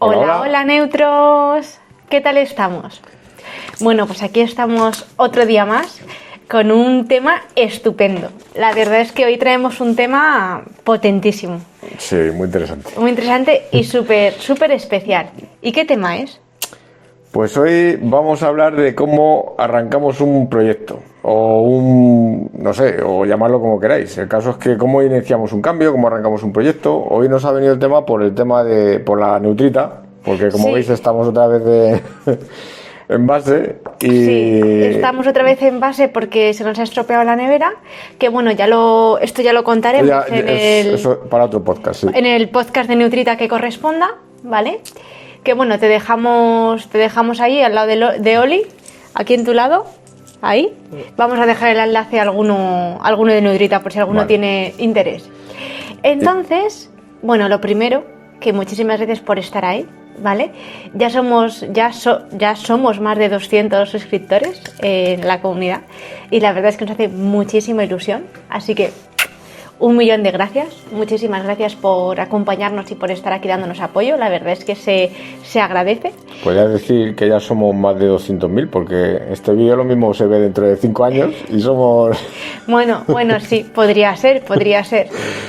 Hola, Hola, hola neutros, ¿qué tal estamos? Bueno, pues aquí estamos otro día más con un tema estupendo. La verdad es que hoy traemos un tema potentísimo. Sí, muy interesante. Muy interesante y súper especial. ¿Y qué tema es? Pues hoy vamos a hablar de cómo arrancamos un proyecto no sé, o llamarlo como queráis. El caso es que cómo iniciamos un cambio, cómo arrancamos un proyecto. Hoy nos ha venido el tema por la neutrita, porque como Sí. veis estamos otra vez en base y Sí, estamos otra vez en base porque se nos ha estropeado la nevera, que bueno, esto ya lo contaremos eso para otro podcast, sí. en el podcast de Neutrita que corresponda, ¿vale? Que bueno, te dejamos ahí al lado de Oli, aquí en tu lado, ahí. Vamos a dejar el enlace a alguno de Neutrita por si alguno Vale. tiene interés. Entonces, bueno, lo primero, que muchísimas gracias por estar ahí, ¿vale? Ya somos más de 200 suscriptores en la comunidad y la verdad es que nos hace muchísima ilusión, así que 1.000.000 de gracias, muchísimas gracias por acompañarnos y por estar aquí dándonos apoyo, la verdad es que se agradece. Podría decir que ya somos más de 200.000 porque este vídeo lo mismo se ve dentro de 5 años y somos... Bueno, sí, podría ser,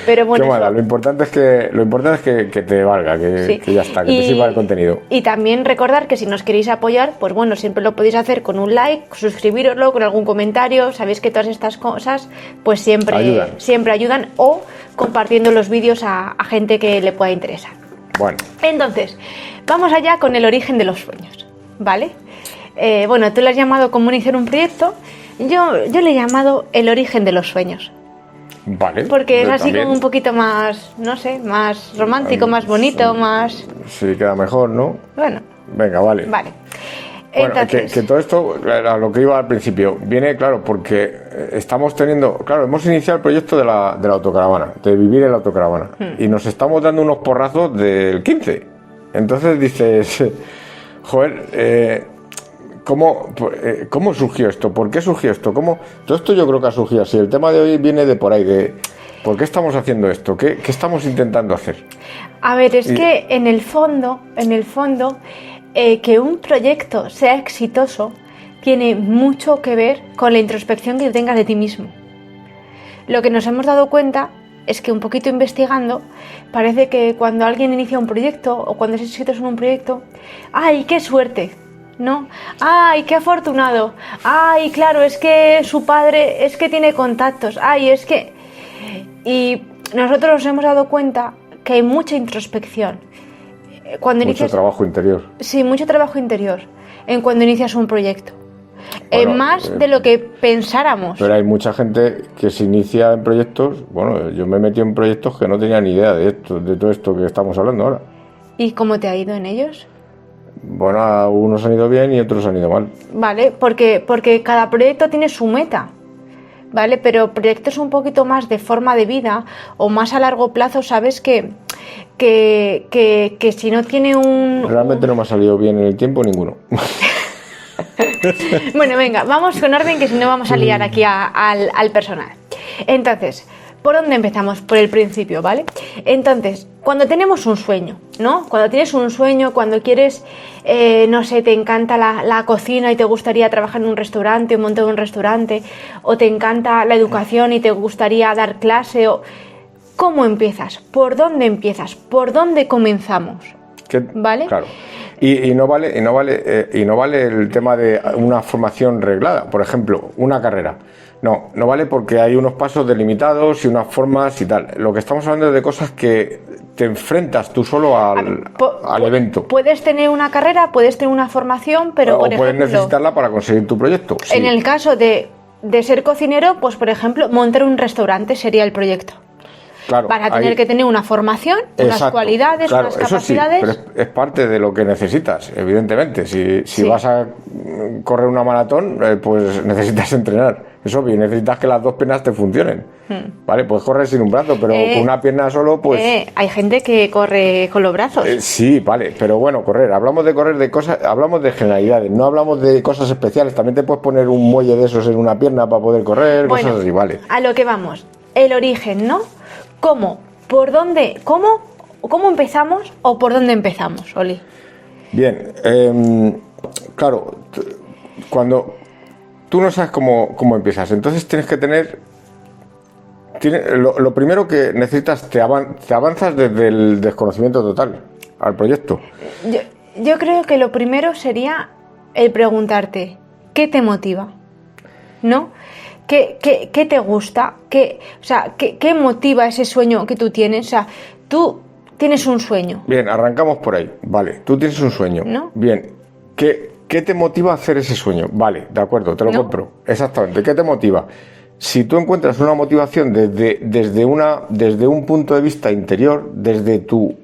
pero bueno. Qué mala, lo importante es que te valga, Sí. que ya está, que te sirva el contenido. Y también recordar que si nos queréis apoyar, pues bueno, siempre lo podéis hacer con un like, suscribiroslo, con algún comentario, sabéis que todas estas cosas pues siempre ayudan o compartiendo los vídeos a gente que le pueda interesar. Bueno, Entonces, vamos allá con el origen de los sueños, ¿vale? Bueno, tú le has llamado cómo iniciar un proyecto, yo le he llamado el origen de los sueños. vale. Porque es Yo así también. como un poquito más, no sé, más romántico, más bonito, más... Sí, queda mejor, ¿no? Bueno, Venga, vale. vale. Bueno, Entonces, que todo esto, a lo que iba al principio, viene, claro, porque hemos iniciado el proyecto de la autocaravana, de vivir en la autocaravana, y nos estamos dando unos porrazos del 15. Entonces dices, joder, ¿cómo surgió esto? ¿Por qué surgió esto? Todo esto yo creo que ha surgido así. El tema de hoy viene de por ahí, de ¿por qué estamos haciendo esto? ¿Qué estamos intentando hacer? a ver, es que en el fondo, que un proyecto sea exitoso tiene mucho que ver con la introspección que tengas de ti mismo. Lo que nos hemos dado cuenta es que un poquito investigando, parece que cuando alguien inicia un proyecto o cuando es exitoso en un proyecto, ¡ay, qué suerte! ¿No? ¡Ay, qué afortunado! ¡Ay, claro, es que su padre es que tiene contactos! ¡Ay, es que...! Y nosotros nos hemos dado cuenta que hay mucha introspección. Mucho trabajo interior. Sí, mucho trabajo interior en cuando inicias un proyecto. Bueno, Más de lo que pensáramos. Pero hay mucha gente que se inicia en proyectos. Bueno, yo me he metido en proyectos que no tenía ni idea de todo esto que estamos hablando ahora. ¿Y cómo te ha ido en ellos? Bueno, algunos han ido bien y otros han ido mal. Vale, porque cada proyecto tiene su meta. ¿Vale? Pero proyectos un poquito más de forma de vida o más a largo plazo, sabes que si no tiene Realmente no me ha salido bien en el tiempo ninguno. Bueno, venga, vamos con orden que si no vamos a liar aquí al personal. Entonces, ¿por dónde empezamos? Por el principio, ¿vale? Entonces, cuando tenemos un sueño, ¿no? Cuando tienes un sueño, cuando quieres, no sé, te encanta la cocina y te gustaría trabajar en un restaurante o montar un restaurante, o te encanta la educación y te gustaría dar clase, ¿cómo empiezas? ¿Por dónde empiezas? ¿Por dónde comenzamos? ¿Vale? Claro. Y no vale el tema de una formación reglada, por ejemplo, una carrera. No vale porque hay unos pasos delimitados y unas formas y tal. Lo que estamos hablando es de cosas que te enfrentas tú solo al evento. Puedes tener una carrera, puedes tener una formación, pero por puedes ejemplo, necesitarla para conseguir tu proyecto. Sí. En el caso de ser cocinero, pues por ejemplo, montar un restaurante sería el proyecto. Claro, para tener que tener una formación, unas cualidades, claro, unas capacidades. Eso sí, pero es parte de lo que necesitas, evidentemente. Si vas a correr una maratón, pues necesitas entrenar. Es obvio, necesitas que las dos piernas te funcionen. Vale, puedes correr sin un brazo, pero con una pierna solo, pues... Hay gente que corre con los brazos. Sí, vale, pero bueno, hablamos de cosas, hablamos de generalidades, no hablamos de cosas especiales. También te puedes poner un muelle de esos en una pierna para poder correr, cosas así, vale. A lo que vamos, el origen, ¿no? ¿Cómo? ¿Por dónde? ¿Cómo? ¿cómo empezamos o por dónde empezamos, Oli? Bien, claro, cuando tú no sabes cómo empiezas, entonces tienes que tener... Lo primero que necesitas, te avanzas desde el desconocimiento total al proyecto. Yo creo que lo primero sería el preguntarte, ¿qué te motiva? ¿No? ¿Qué te gusta? ¿Qué motiva ese sueño que tú tienes? O sea, tú tienes un sueño. Bien, arrancamos por ahí. Vale, tú tienes un sueño. ¿No? Bien, ¿qué te motiva a hacer ese sueño? Vale, de acuerdo, te lo compro. Exactamente, ¿qué te motiva? Si tú encuentras una motivación desde un punto de vista interior, desde tu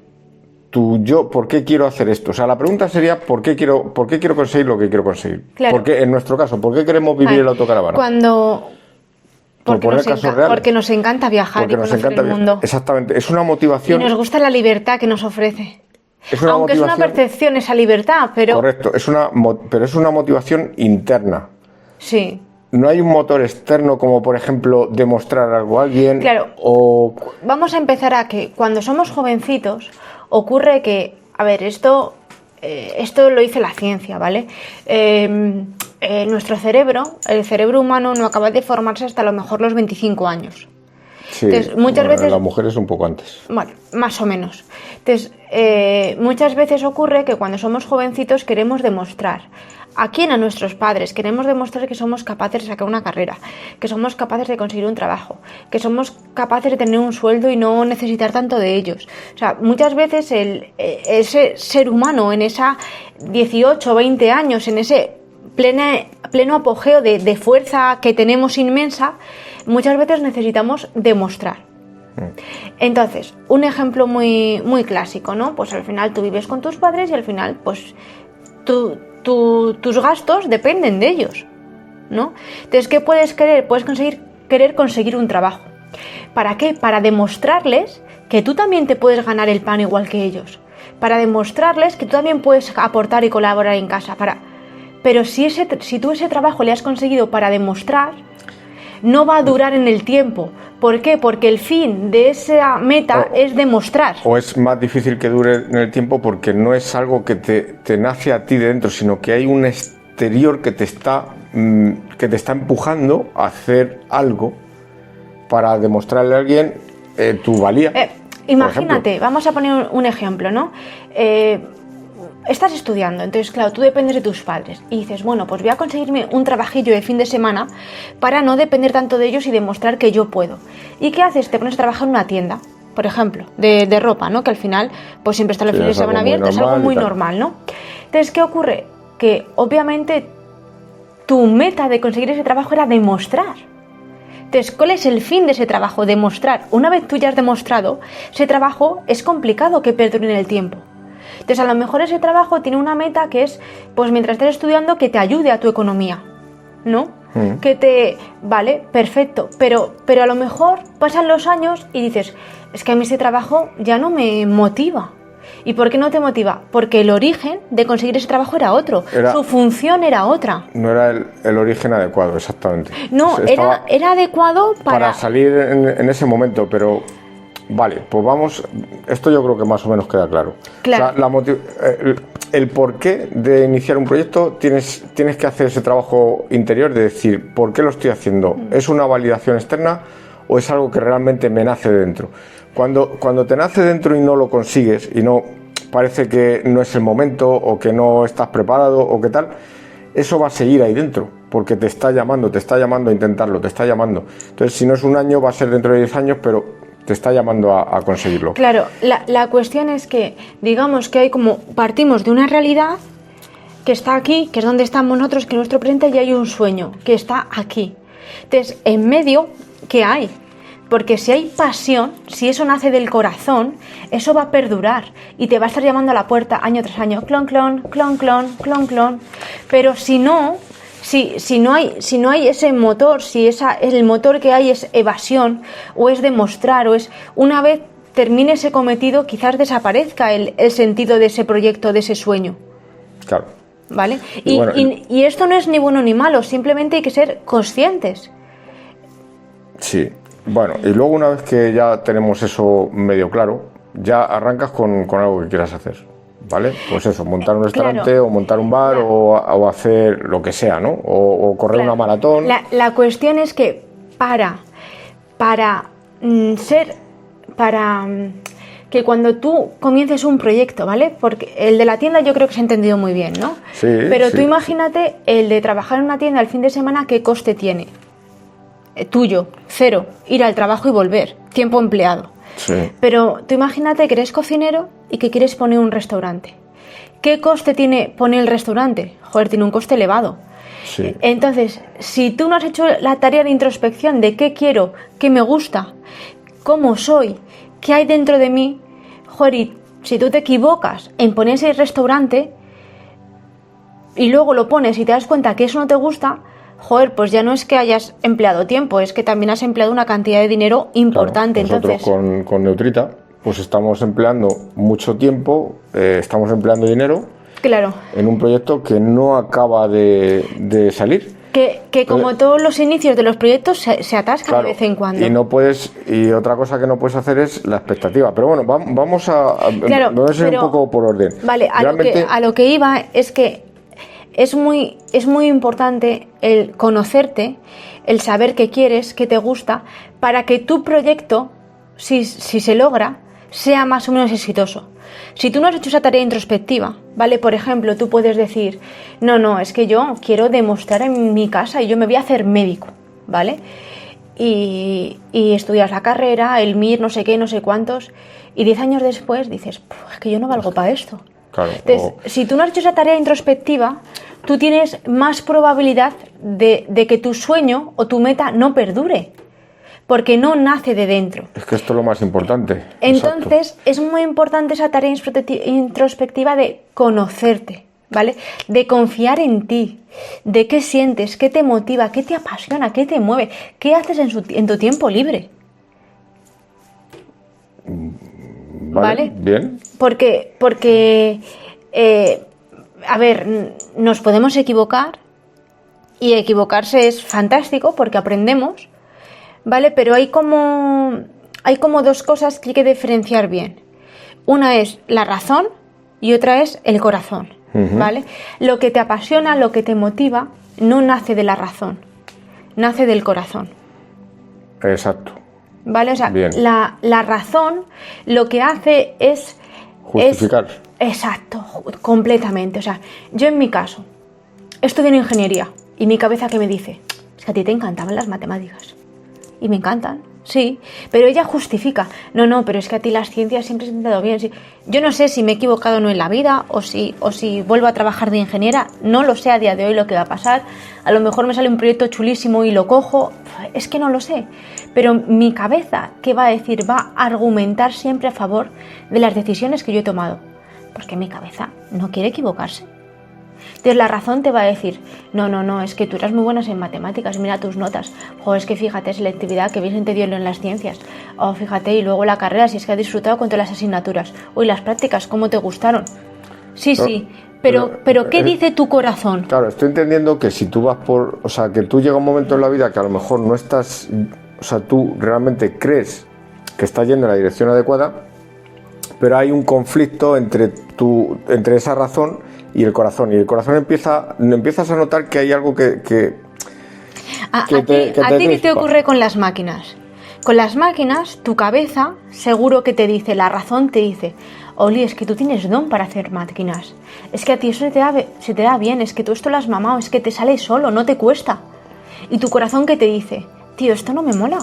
yo, ¿por qué quiero hacer esto? O sea, la pregunta sería ¿por qué quiero conseguir lo que quiero conseguir? Claro. Porque en nuestro caso, ¿por qué queremos vivir en la autocaravana? Porque nos encanta viajar y conocer el mundo. Exactamente, es una motivación. Y nos gusta la libertad que nos ofrece. Aunque es una percepción esa libertad, pero... Correcto, pero es una motivación interna. Sí. No hay un motor externo como, por ejemplo, demostrar algo a alguien. Claro. O... Vamos a empezar a que cuando somos jovencitos ocurre que, a ver, esto lo dice la ciencia, ¿vale? Nuestro cerebro, el cerebro humano no acaba de formarse hasta a lo mejor los 25 años. Sí, entonces, muchas veces, las mujeres un poco antes. Bueno, más o menos. Entonces, muchas veces ocurre que cuando somos jovencitos queremos demostrar. ¿A quién? A nuestros padres. Queremos demostrar que somos capaces de sacar una carrera, que somos capaces de conseguir un trabajo, que somos capaces de tener un sueldo y no necesitar tanto de ellos. O sea, muchas veces ese ser humano en esa 18 o 20 años, en ese pleno apogeo de fuerza que tenemos inmensa, muchas veces necesitamos demostrar. Entonces, un ejemplo muy, muy clásico, ¿no? Pues al final tú vives con tus padres y al final, pues tus gastos dependen de ellos, ¿no? Entonces, ¿qué puedes querer? Puedes querer conseguir un trabajo. ¿Para qué? Para demostrarles que tú también te puedes ganar el pan igual que ellos. Para demostrarles que tú también puedes aportar y colaborar en casa. Pero si tú ese trabajo le has conseguido para demostrar, no va a durar en el tiempo. ¿Por qué? Porque el fin de esa meta es demostrar. O es más difícil que dure en el tiempo porque no es algo que te nace a ti de dentro, sino que hay un exterior que te está empujando a hacer algo para demostrarle a alguien tu valía. Imagínate, vamos a poner un ejemplo, ¿no? Estás estudiando, entonces claro, tú dependes de tus padres y dices, bueno, pues voy a conseguirme un trabajillo de fin de semana para no depender tanto de ellos y demostrar que yo puedo. ¿Y qué haces? Te pones a trabajar en una tienda, por ejemplo, de ropa, ¿no? Que al final pues siempre está el fin de semana abierto, es algo muy normal, ¿no? Entonces, ¿qué ocurre? Que obviamente tu meta de conseguir ese trabajo era demostrar. Entonces, ¿cuál es el fin de ese trabajo? Demostrar. Una vez tú ya has demostrado, ese trabajo es complicado que perdure en el tiempo. Entonces, a lo mejor ese trabajo tiene una meta que es, pues mientras estés estudiando, que te ayude a tu economía, ¿no? Vale, perfecto, pero a lo mejor pasan los años y dices, es que a mí ese trabajo ya no me motiva. ¿Y por qué no te motiva? Porque el origen de conseguir ese trabajo era otro, su función era otra. No era el origen adecuado, exactamente. No, era adecuado para salir en ese momento, pero... Vale, pues vamos, esto yo creo que más o menos queda claro. Claro. O sea, el porqué de iniciar un proyecto, tienes que hacer ese trabajo interior de decir, ¿por qué lo estoy haciendo? ¿Es una validación externa o es algo que realmente me nace de dentro? Cuando te nace dentro y no lo consigues y no parece que no es el momento o que no estás preparado o qué tal, eso va a seguir ahí dentro, porque te está llamando a intentarlo, te está llamando. Entonces, si no es un año, va a ser dentro de 10 años, pero te está llamando a conseguirlo. Claro, la cuestión es que, digamos que hay como, partimos de una realidad que está aquí, que es donde estamos nosotros, que en nuestro presente ya hay un sueño, que está aquí. Entonces, en medio, ¿qué hay? Porque si hay pasión, si eso nace del corazón, eso va a perdurar y te va a estar llamando a la puerta año tras año, clon, clon, clon, clon, clon, clon. Pero si no... Si no hay ese motor, si el motor que hay es evasión o es demostrar o es una vez termine ese cometido, quizás desaparezca el sentido de ese proyecto, de ese sueño. Claro. ¿Vale? Y esto no es ni bueno ni malo, simplemente hay que ser conscientes. Sí. Bueno, y luego una vez que ya tenemos eso medio claro, ya arrancas con algo que quieras hacer, ¿vale? Pues eso, montar un restaurante, claro, o montar un bar, o hacer lo que sea, ¿no? O correr claro. una maratón. La cuestión es que que cuando tú comiences un proyecto, ¿vale? Porque el de la tienda yo creo que se ha entendido muy bien, ¿no? Sí, pero sí. tú imagínate el de trabajar en una tienda el fin de semana, ¿qué coste tiene? Tuyo, 0, ir al trabajo y volver, tiempo empleado. Sí. Pero tú imagínate que eres cocinero y que quieres poner un restaurante. ¿Qué coste tiene poner el restaurante? Joder, tiene un coste elevado. Sí. Entonces, si tú no has hecho la tarea de introspección de qué quiero, qué me gusta, cómo soy, qué hay dentro de mí, joder, y si tú te equivocas en poner ese restaurante y luego lo pones y te das cuenta que eso no te gusta, joder, pues ya no es que hayas empleado tiempo, es que también has empleado una cantidad de dinero importante. Claro, nosotros Entonces, con Neutrita pues estamos empleando mucho tiempo, estamos empleando dinero claro, en un proyecto que no acaba de salir. que como todos los inicios de los proyectos se atascan Claro, de vez en cuando. y otra cosa que no puedes hacer es la expectativa. Pero bueno, vamos a Claro, vamos a ir pero, un poco por orden. Vale, a lo que iba es que es muy importante el conocerte, el saber qué quieres, qué te gusta, para que tu proyecto, si se logra, sea más o menos exitoso. Si tú no has hecho esa tarea introspectiva, ¿vale? Por ejemplo, tú puedes decir, no, es que yo quiero demostrar en mi casa y yo me voy a hacer médico, ¿vale? Y estudias la carrera, el MIR, no sé qué, no sé cuántos, y 10 años después dices, es que yo no valgo para esto. Claro, Entonces, si tú no has hecho esa tarea introspectiva, tú tienes más probabilidad de que tu sueño o tu meta no perdure, porque no nace de dentro. es que esto es lo más importante. Entonces, es muy importante esa tarea introspectiva de conocerte, ¿vale? De confiar en ti, de qué sientes, qué te motiva, qué te apasiona, qué te mueve, qué haces en tu tiempo libre. ¿Vale? Bien. Porque a ver, nos podemos equivocar y equivocarse es fantástico porque aprendemos, ¿vale? Pero hay como dos cosas que hay que diferenciar bien. Una es la razón y otra es el corazón, ¿vale? Lo que te apasiona, lo que te motiva, no nace de la razón, nace del corazón. Exacto. ¿Vale? O sea, Bien. la razón lo que hace es... Justificar. Exacto, completamente. O sea, yo en mi caso estudio en ingeniería y mi cabeza que me dice, es que a ti te encantaban las matemáticas. Y me encantan, sí, pero ella justifica, no, pero es que a ti las ciencias siempre se han dado bien. Sí. Yo no sé si me he equivocado o no en la vida o si vuelvo a trabajar de ingeniera, no lo sé a día de hoy lo que va a pasar. A lo mejor me sale un proyecto chulísimo y lo cojo, es que no lo sé. Pero mi cabeza, ¿qué va a decir? Va a argumentar siempre a favor de las decisiones que yo he tomado. Porque mi cabeza no quiere equivocarse. Entonces la razón te va a decir, no, es que tú eras muy buena en matemáticas, mira tus notas. O es que fíjate, selectividad, que bien te dio en las ciencias. O fíjate, y luego la carrera, si es que has disfrutado con todas las asignaturas. O y las prácticas, ¿cómo te gustaron? Sí, pero ¿qué dice tu corazón? Claro, estoy entendiendo que si tú vas o sea, que tú llega un momento en la vida que a lo mejor no estás, o sea, tú realmente crees que estás yendo en la dirección adecuada, pero hay un conflicto entre esa razón y el corazón. Y el corazón empiezas a notar que hay algo que ¿A ti qué te ocurre con las máquinas? Con las máquinas, tu cabeza seguro que te dice, la razón te dice, Oli, es que tú tienes don para hacer máquinas. Es que a ti eso se te da bien, es que tú esto lo has mamado, es que te sale solo, no te cuesta. Y tu corazón que te dice, tío, esto no me mola.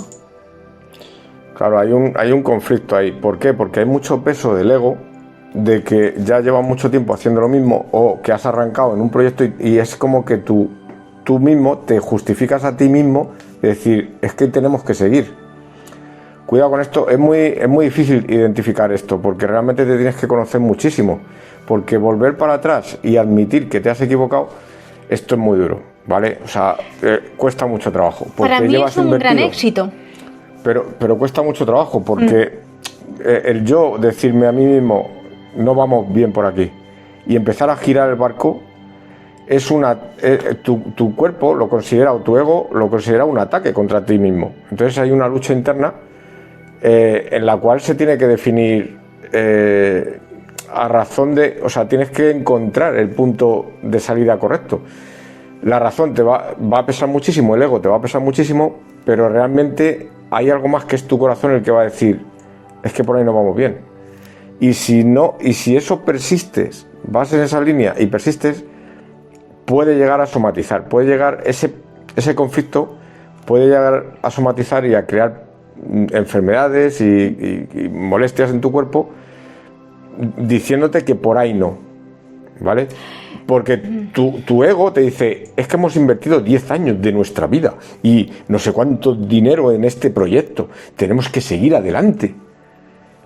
Claro, hay un conflicto ahí. ¿Por qué? Porque hay mucho peso del ego, de que ya llevas mucho tiempo haciendo lo mismo o que has arrancado en un proyecto y es como que tú mismo te justificas a ti mismo de decir, es que tenemos que seguir. Cuidado con esto, es muy difícil identificar esto porque realmente te tienes que conocer muchísimo, porque volver para atrás y admitir que te has equivocado, esto es muy duro, ¿vale? O sea, cuesta mucho trabajo. Para mí es un gran éxito. Pero cuesta mucho trabajo porque el yo decirme a mí mismo, no vamos bien por aquí, y empezar a girar el barco, es tu cuerpo lo considera, o tu ego lo considera un ataque contra ti mismo. Entonces hay una lucha interna en la cual se tiene que definir a razón de, o sea, tienes que encontrar el punto de salida correcto. La razón te va a pesar muchísimo, el ego te va a pesar muchísimo, pero realmente hay algo más que es tu corazón el que va a decir, es que por ahí no vamos bien. Y si no, y si eso persistes, vas en esa línea y persistes, puede llegar a somatizar, puede llegar ese conflicto, puede llegar a somatizar y a crear enfermedades y molestias en tu cuerpo, diciéndote que por ahí no, ¿vale? Porque tu ego te dice, es que hemos invertido 10 años de nuestra vida y no sé cuánto dinero en este proyecto, tenemos que seguir adelante.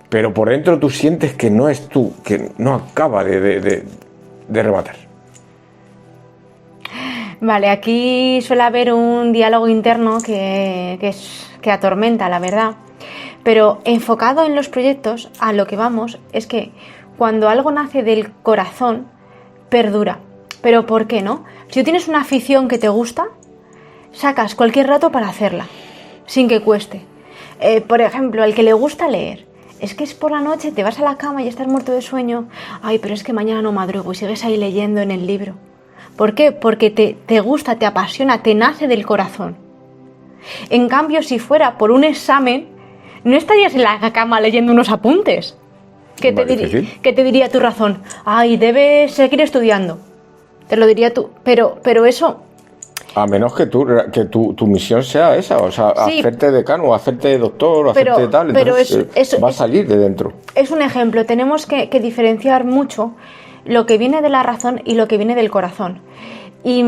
Pero por dentro tú sientes que no es tú, que no acaba de rematar. Vale, aquí suele haber un diálogo interno que atormenta, la verdad. Pero enfocado en los proyectos, a lo que vamos es que cuando algo nace del corazón, perdura. ¿Pero por qué no? Si tú tienes una afición que te gusta, sacas cualquier rato para hacerla, sin que cueste. Por ejemplo, al que le gusta leer, es que es por la noche, te vas a la cama y estás muerto de sueño. Ay, pero es que mañana no madrugo y sigues ahí leyendo en el libro. ¿Por qué? Porque te gusta, te apasiona, te nace del corazón. En cambio, si fuera por un examen, no estarías en la cama leyendo unos apuntes. ¿Qué te diría tu razón? Ay, debes seguir estudiando. Te lo diría tú. Pero eso... A menos que tu misión sea esa, o sea, sí, hacerte decano, hacerte doctor, hacerte tal, entonces va a salir de dentro. Es un ejemplo, tenemos que diferenciar mucho lo que viene de la razón y lo que viene del corazón. Y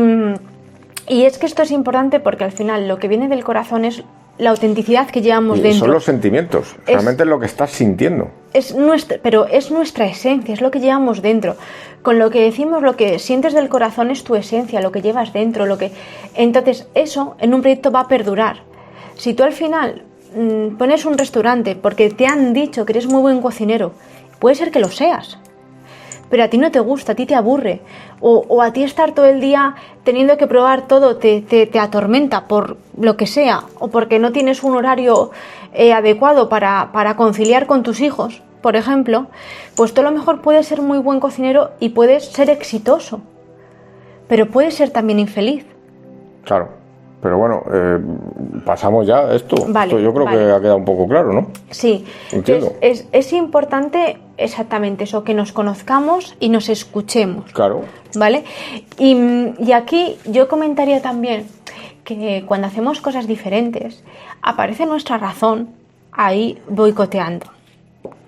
es que esto es importante porque al final lo que viene del corazón es la autenticidad que llevamos dentro. Son los sentimientos, realmente es lo que estás sintiendo. Pero es nuestra esencia, es lo que llevamos dentro. Con lo que decimos, lo que sientes del corazón es tu esencia, lo que llevas dentro. Entonces eso en un proyecto va a perdurar. Si tú al final pones un restaurante porque te han dicho que eres muy buen cocinero, puede ser que lo seas, pero a ti no te gusta, a ti te aburre, o a ti estar todo el día teniendo que probar todo te atormenta por lo que sea, o porque no tienes un horario adecuado para conciliar con tus hijos, por ejemplo, pues tú a lo mejor puedes ser muy buen cocinero y puedes ser exitoso, pero puedes ser también infeliz. Claro, pero bueno, pasamos ya a esto. Vale, esto yo creo que ha quedado un poco claro, ¿no? Sí, entiendo. Es importante exactamente eso, que nos conozcamos y nos escuchemos. Claro. ¿Vale? Y aquí yo comentaría también que cuando hacemos cosas diferentes, aparece nuestra razón ahí boicoteando,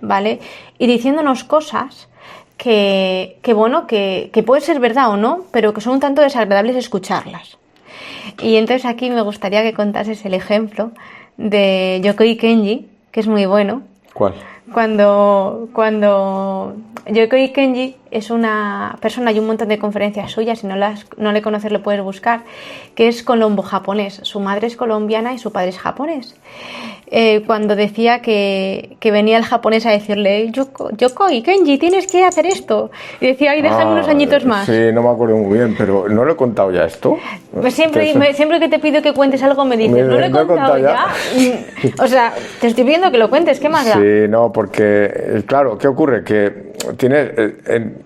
¿vale? Y diciéndonos cosas que puede ser verdad o no, pero que son un tanto desagradables escucharlas. Y entonces aquí me gustaría que contases el ejemplo de Yokoi Kenji, que es muy bueno. ¿Cuál? Cuando Yokoi Kenji es una persona, hay un montón de conferencias suyas, si no le conoces lo puedes buscar, que es colombo-japonés. Su madre es colombiana y su padre es japonés. Cuando decía que venía el japonés a decirle, Yokoi Kenji, tienes que hacer esto. Y decía, ay, déjame unos añitos más. Sí, no me acuerdo muy bien, pero ¿no lo he contado ya esto? Pues siempre que te pido que cuentes algo me dices, ¿no lo he contado ya? O sea, te estoy pidiendo que lo cuentes, ¿qué más da? Sí, no, porque, claro, ¿qué ocurre? Que tienes en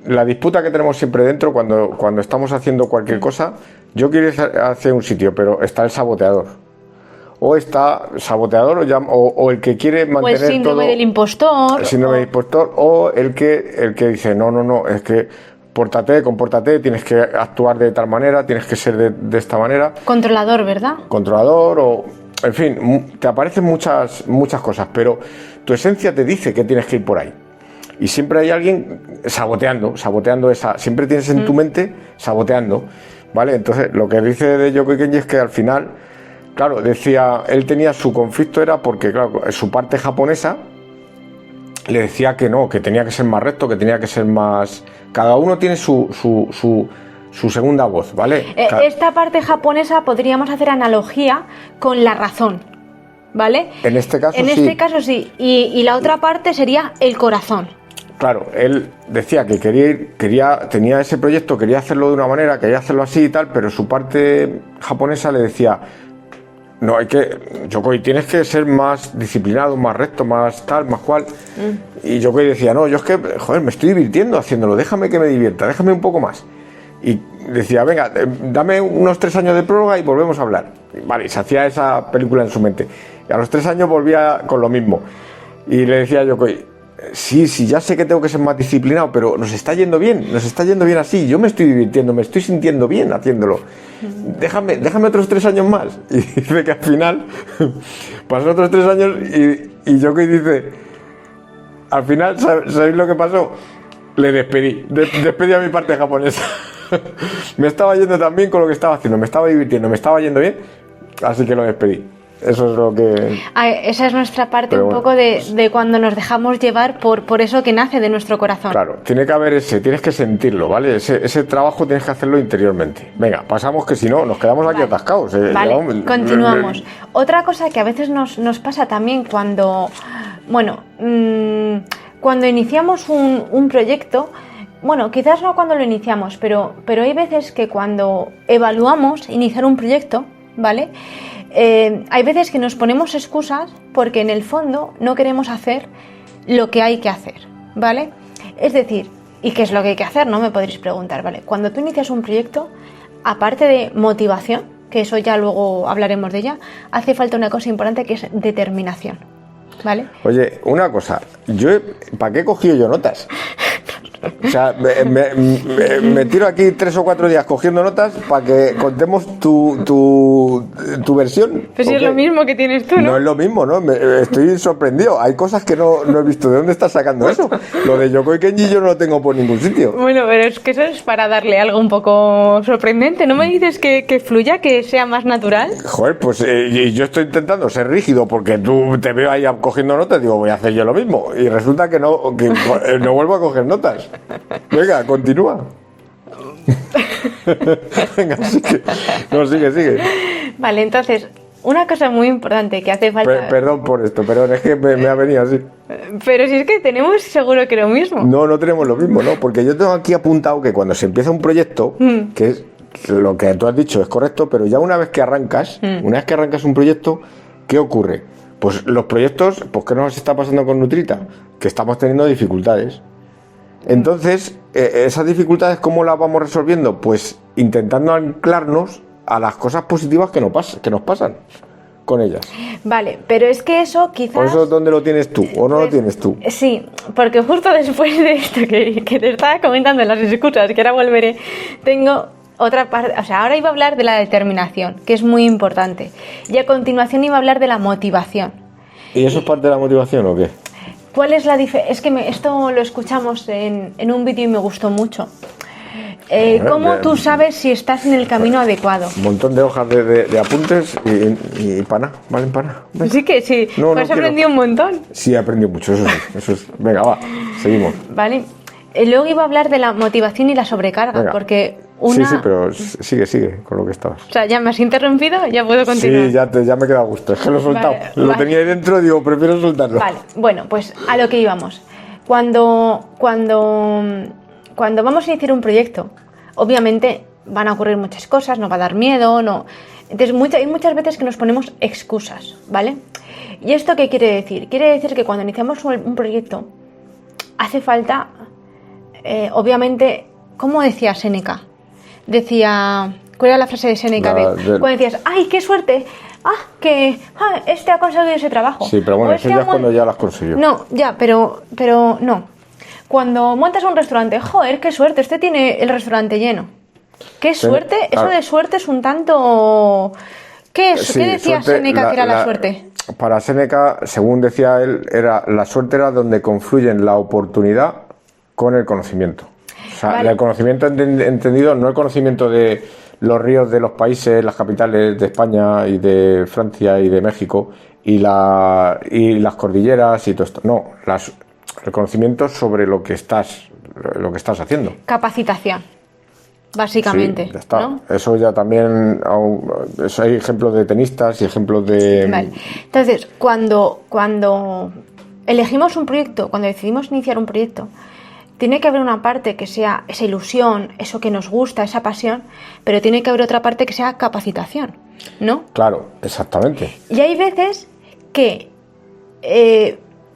la disputa que tenemos siempre dentro cuando estamos haciendo cualquier cosa, yo quiero ir hacia un sitio, pero está el saboteador. O está saboteador o el que quiere mantener todo... O el síndrome del impostor. El síndrome del impostor o el que dice, no, es que compórtate, tienes que actuar de tal manera, tienes que ser de esta manera. Controlador, ¿verdad? Controlador o... En fin, te aparecen muchas cosas, pero tu esencia te dice que tienes que ir por ahí. Y siempre hay alguien saboteando esa... Siempre tienes en tu mente saboteando, ¿vale? Entonces, lo que dice de Yokoi Kenji es que al final... Claro, decía, él tenía su conflicto era porque, claro, su parte japonesa le decía que no, que tenía que ser más recto, que tenía que ser más... Cada uno tiene su segunda voz, ¿vale? Esta parte japonesa podríamos hacer analogía con la razón, ¿vale? En este caso sí. En este caso sí. Y la otra parte sería el corazón. Claro, él decía que tenía ese proyecto, quería hacerlo de una manera, quería hacerlo así y tal, pero su parte japonesa le decía... no hay que, Yokoi, tienes que ser más disciplinado, más recto, más tal, más cual. Y Yokoi decía, no, yo es que, joder, me estoy divirtiendo haciéndolo, déjame que me divierta, déjame un poco más. Y decía, venga, dame unos 3 años de prórroga y volvemos a hablar. Y vale, y se hacía esa película en su mente. Y a los 3 años volvía con lo mismo. Y le decía a Yokoi, sí, ya sé que tengo que ser más disciplinado, pero nos está yendo bien así. Yo me estoy divirtiendo, me estoy sintiendo bien haciéndolo. Déjame otros 3 años más. Y dice que al final pasó otros 3 años y Yokoi dice, al final, ¿sabéis lo que pasó? Le despedí a mi parte japonesa. Me estaba yendo tan bien con lo que estaba haciendo, me estaba divirtiendo, me estaba yendo bien, así que lo despedí. Eso es lo que... Esa es nuestra parte. Pero un bueno, poco de cuando nos dejamos llevar por eso que nace de nuestro corazón. Claro, tiene que haber tienes que sentirlo, ¿vale? Ese trabajo tienes que hacerlo interiormente. Venga, pasamos, que si no, nos quedamos aquí atascados. Vale, continuamos. Otra cosa que a veces nos pasa también cuando, cuando iniciamos un proyecto, bueno, quizás no cuando lo iniciamos, pero hay veces que cuando evaluamos iniciar un proyecto, ¿vale? Hay veces que nos ponemos excusas porque en el fondo no queremos hacer lo que hay que hacer, ¿vale? Es decir, ¿y qué es lo que hay que hacer? No me podréis preguntar, ¿vale? Cuando tú inicias un proyecto, aparte de motivación, que eso ya luego hablaremos de ella, hace falta una cosa importante que es determinación, ¿vale? Oye, una cosa, ¿para qué he cogido yo notas? O sea, me tiro aquí 3 o 4 días cogiendo notas para que contemos tu versión. Pues sí, es lo mismo que tienes tú, ¿no? No es lo mismo, ¿no? Estoy sorprendido. Hay cosas que no he visto. ¿De dónde estás sacando eso? Lo de Yokoi Kenji yo no lo tengo por ningún sitio. Bueno, pero es que eso es para darle algo un poco sorprendente. ¿No me dices que fluya, que sea más natural? Joder, pues yo estoy intentando ser rígido porque tú te veo ahí cogiendo notas. Digo, voy a hacer yo lo mismo. Y resulta que no vuelvo a coger notas. Venga, continúa. Venga, sigue. No, sigue. Vale, entonces, una cosa muy importante que hace falta... Perdón por esto, pero es que me ha venido así. Pero si es que tenemos seguro que lo mismo. No tenemos lo mismo, ¿no? Porque yo tengo aquí apuntado que cuando se empieza un proyecto, que es lo que tú has dicho es correcto, pero ya una vez que arrancas un proyecto, ¿qué ocurre? Pues los proyectos, pues ¿qué nos está pasando con Nutrita? Que estamos teniendo dificultades. Entonces, esas dificultades, ¿cómo las vamos resolviendo? Pues intentando anclarnos a las cosas positivas que nos pasan con ellas. Vale, pero es que eso quizás... ¿Por eso dónde lo tienes tú o no lo tienes tú? Sí, porque justo después de esto que te estaba comentando en las excusas, que ahora volveré, tengo otra parte. O sea, ahora iba a hablar de la determinación, que es muy importante, y a continuación iba a hablar de la motivación. ¿Y eso es parte de la motivación o qué? ¿Cuál es la diferencia? Es que esto lo escuchamos en un vídeo y me gustó mucho. ¿Cómo tú sabes si estás en el camino adecuado? Un montón de hojas de apuntes y pana, ¿valen pana? Sí que sí, has aprendido un montón. Sí, he aprendido mucho, eso es. Venga, va, seguimos. Vale. Luego iba a hablar de la motivación y la sobrecarga, venga. Porque una... Sí, pero sigue con lo que estabas. O sea, ya me has interrumpido, ya puedo continuar. Sí, ya me queda a gusto, es que lo he soltado. Vale, lo tenía ahí dentro, digo, prefiero soltarlo. Vale, bueno, pues a lo que íbamos. Cuando vamos a iniciar un proyecto, obviamente van a ocurrir muchas cosas, nos va a dar miedo, no. Entonces hay muchas veces que nos ponemos excusas, ¿vale? ¿Y esto qué quiere decir? Quiere decir que cuando iniciamos un proyecto hace falta, obviamente, ¿cómo decía Séneca? ¿Cuál era la frase de Séneca? Cuando decías, ¡ay, qué suerte! Este ha conseguido ese trabajo. Sí, pero bueno, eso ya es cuando ya lo has conseguido. No, ya, pero no. Cuando montas un restaurante, ¡joder, qué suerte! Este tiene el restaurante lleno. ¡Qué suerte! Eso de suerte es un tanto... ¿Qué es? Sí, ¿qué decía Séneca que era la suerte? Para Séneca, según decía él, la suerte era donde confluyen la oportunidad con el conocimiento. O sea, vale. El conocimiento entendido, no el conocimiento de los ríos de los países, las capitales de España y de Francia y de México y las cordilleras y todo esto. No, el conocimiento sobre lo que estás haciendo. Capacitación, básicamente. Sí, ya está. ¿No? Eso ya también, hay ejemplos de tenistas y ejemplos de... Vale. Entonces, cuando elegimos un proyecto, cuando decidimos iniciar un proyecto, tiene que haber una parte que sea esa ilusión, eso que nos gusta, esa pasión, pero tiene que haber otra parte que sea capacitación. ¿no? Claro, exactamente. Y hay veces que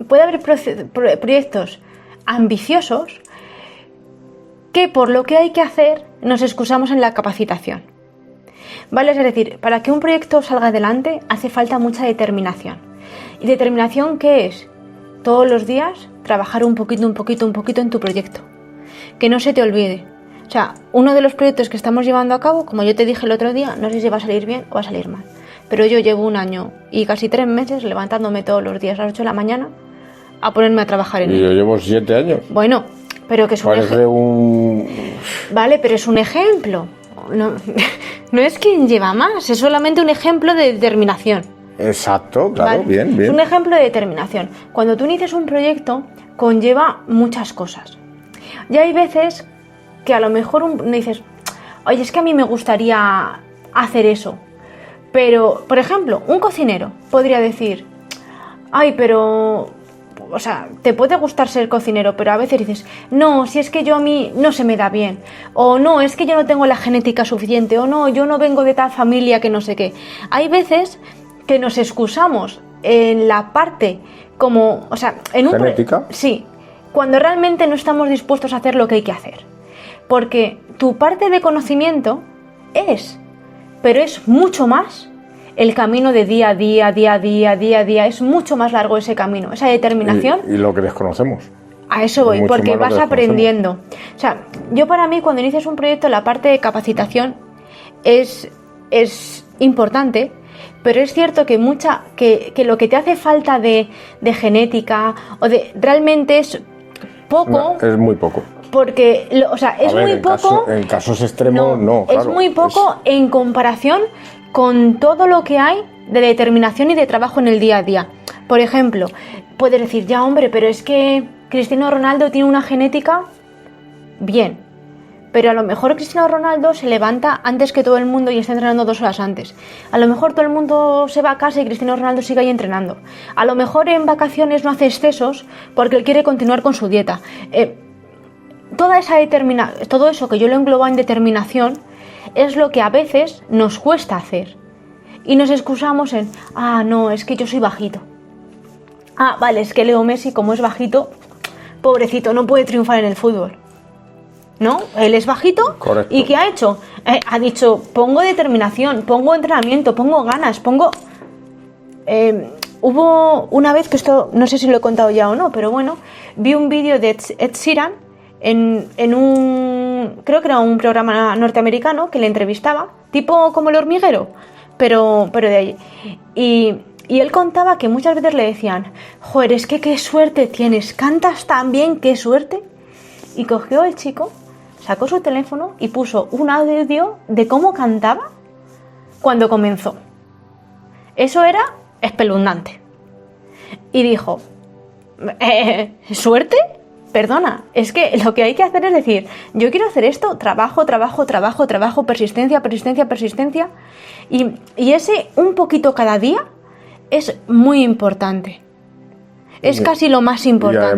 puede haber proyectos ambiciosos que por lo que hay que hacer nos excusamos en la capacitación. ¿Vale? Es decir, para que un proyecto salga adelante hace falta mucha determinación. ¿Y determinación qué es? Todos los días trabajar un poquito en tu proyecto. Que no se te olvide. O sea, uno de los proyectos que estamos llevando a cabo, como yo te dije el otro día, no sé si va a salir bien o va a salir mal. Pero yo llevo 1 año y casi 3 meses levantándome todos los días a las 8 de la mañana a ponerme a trabajar en él. Y yo llevo 7 años. Bueno, pero que es Vale, pero es un ejemplo. No es quien lleva más, es solamente un ejemplo de determinación. Exacto, claro, ¿vale? Bien. Es un ejemplo de determinación. Cuando tú inicias un proyecto, conlleva muchas cosas. Y hay veces que a lo mejor dices, oye, es que a mí me gustaría hacer eso. Pero, por ejemplo, un cocinero podría decir, ay, pero... O sea, te puede gustar ser cocinero, pero a veces dices, no, si es que a mí no se me da bien, o no, es que yo no tengo la genética suficiente, o no, yo no vengo de tal familia que no sé qué. Hay veces que nos excusamos en la parte como, o sea, en un... ¿Genética? Sí, cuando realmente no estamos dispuestos a hacer lo que hay que hacer. Porque tu parte de conocimiento pero es mucho más el camino de día a día, es mucho más largo ese camino, esa determinación. Y lo que desconocemos. A eso voy, porque vas aprendiendo. O sea, yo para mí cuando inicias un proyecto la parte de capacitación es importante, pero es cierto que que lo que te hace falta de genética o de realmente es poco. No, es muy poco. Porque, o sea, es muy poco. En casos extremos, no, claro. Es muy poco en comparación con todo lo que hay de determinación y de trabajo en el día a día. Por ejemplo, puedes decir, ya hombre, pero es que Cristiano Ronaldo tiene una genética bien, pero a lo mejor Cristiano Ronaldo se levanta antes que todo el mundo y está entrenando 2 horas antes. A lo mejor todo el mundo se va a casa y Cristiano Ronaldo sigue ahí entrenando. A lo mejor en vacaciones no hace excesos porque él quiere continuar con su dieta. Todo eso que yo lo englobo en determinación es lo que a veces nos cuesta hacer y nos excusamos en, no, es que yo soy bajito, vale, es que Leo Messi como es bajito, pobrecito, no puede triunfar en el fútbol, ¿no? Él es bajito. Correcto. ¿Y qué ha hecho? Ha dicho, pongo determinación, pongo entrenamiento, pongo ganas, hubo una vez que esto, no sé si lo he contado ya o no, pero bueno, vi un vídeo de Ed Sheeran en un, creo que era un programa norteamericano que le entrevistaba, tipo como El Hormiguero, pero de ahí. Y él contaba que muchas veces le decían, joder, es que qué suerte tienes, cantas tan bien, qué suerte. Y cogió el chico, sacó su teléfono y puso un audio de cómo cantaba cuando comenzó. Eso era espeluznante. Y dijo, ¿suerte? Perdona, es que lo que hay que hacer es decir, yo quiero hacer esto, trabajo, persistencia, y ese un poquito cada día es muy importante. Es casi lo más importante.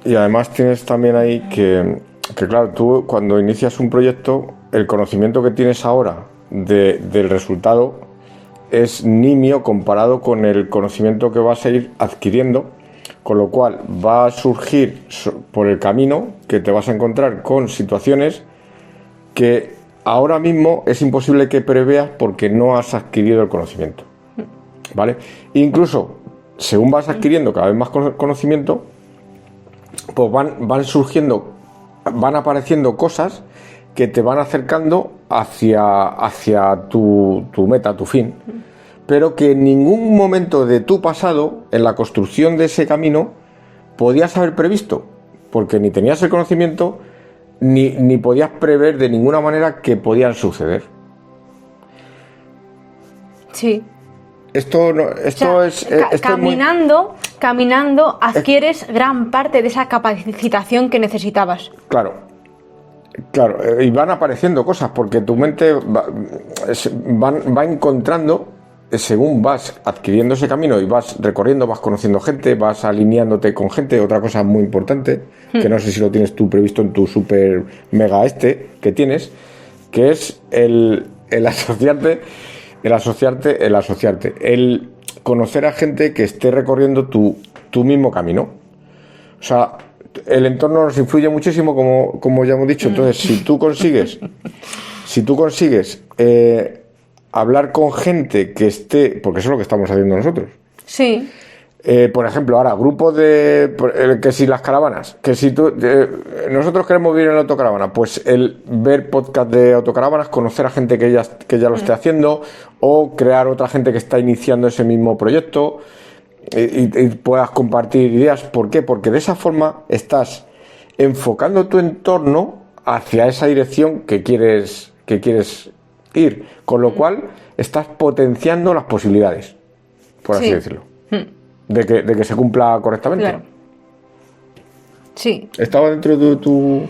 Y además tienes también ahí que claro, tú cuando inicias un proyecto, el conocimiento que tienes ahora del resultado es nimio comparado con el conocimiento que vas a ir adquiriendo. Con lo cual va a surgir por el camino que te vas a encontrar con situaciones que ahora mismo es imposible que preveas porque no has adquirido el conocimiento, ¿vale? Incluso según vas adquiriendo cada vez más conocimiento, pues van apareciendo cosas que te van acercando hacia tu meta, tu fin. Pero que en ningún momento de tu pasado, en la construcción de ese camino, podías haber previsto, porque ni tenías el conocimiento, ni podías prever de ninguna manera que podían suceder. Sí. Caminando adquieres gran parte de esa capacitación que necesitabas. Claro, y van apareciendo cosas, porque tu mente va encontrando, según vas adquiriendo ese camino y vas recorriendo, vas conociendo gente, vas alineándote con gente. Otra cosa muy importante, que no sé si lo tienes tú previsto en tu super mega que tienes, que es el asociarte el asociarte, el conocer a gente que esté recorriendo tu mismo camino. O sea, el entorno nos influye muchísimo, como ya hemos dicho. Entonces, si tú consigues hablar con gente que esté, porque eso es lo que estamos haciendo nosotros. Sí. Por ejemplo, ahora, grupos que si las caravanas, que si nosotros queremos vivir en la autocaravana, pues el ver podcast de autocaravanas, conocer a gente que ya lo esté haciendo, o crear otra gente que está iniciando ese mismo proyecto y puedas compartir ideas. ¿Por qué? Porque de esa forma estás enfocando tu entorno hacia esa dirección que quieres ir, con lo cual estás potenciando las posibilidades, por así decirlo. De que se cumpla correctamente. Claro. Sí. ¿Estaba dentro de tu...?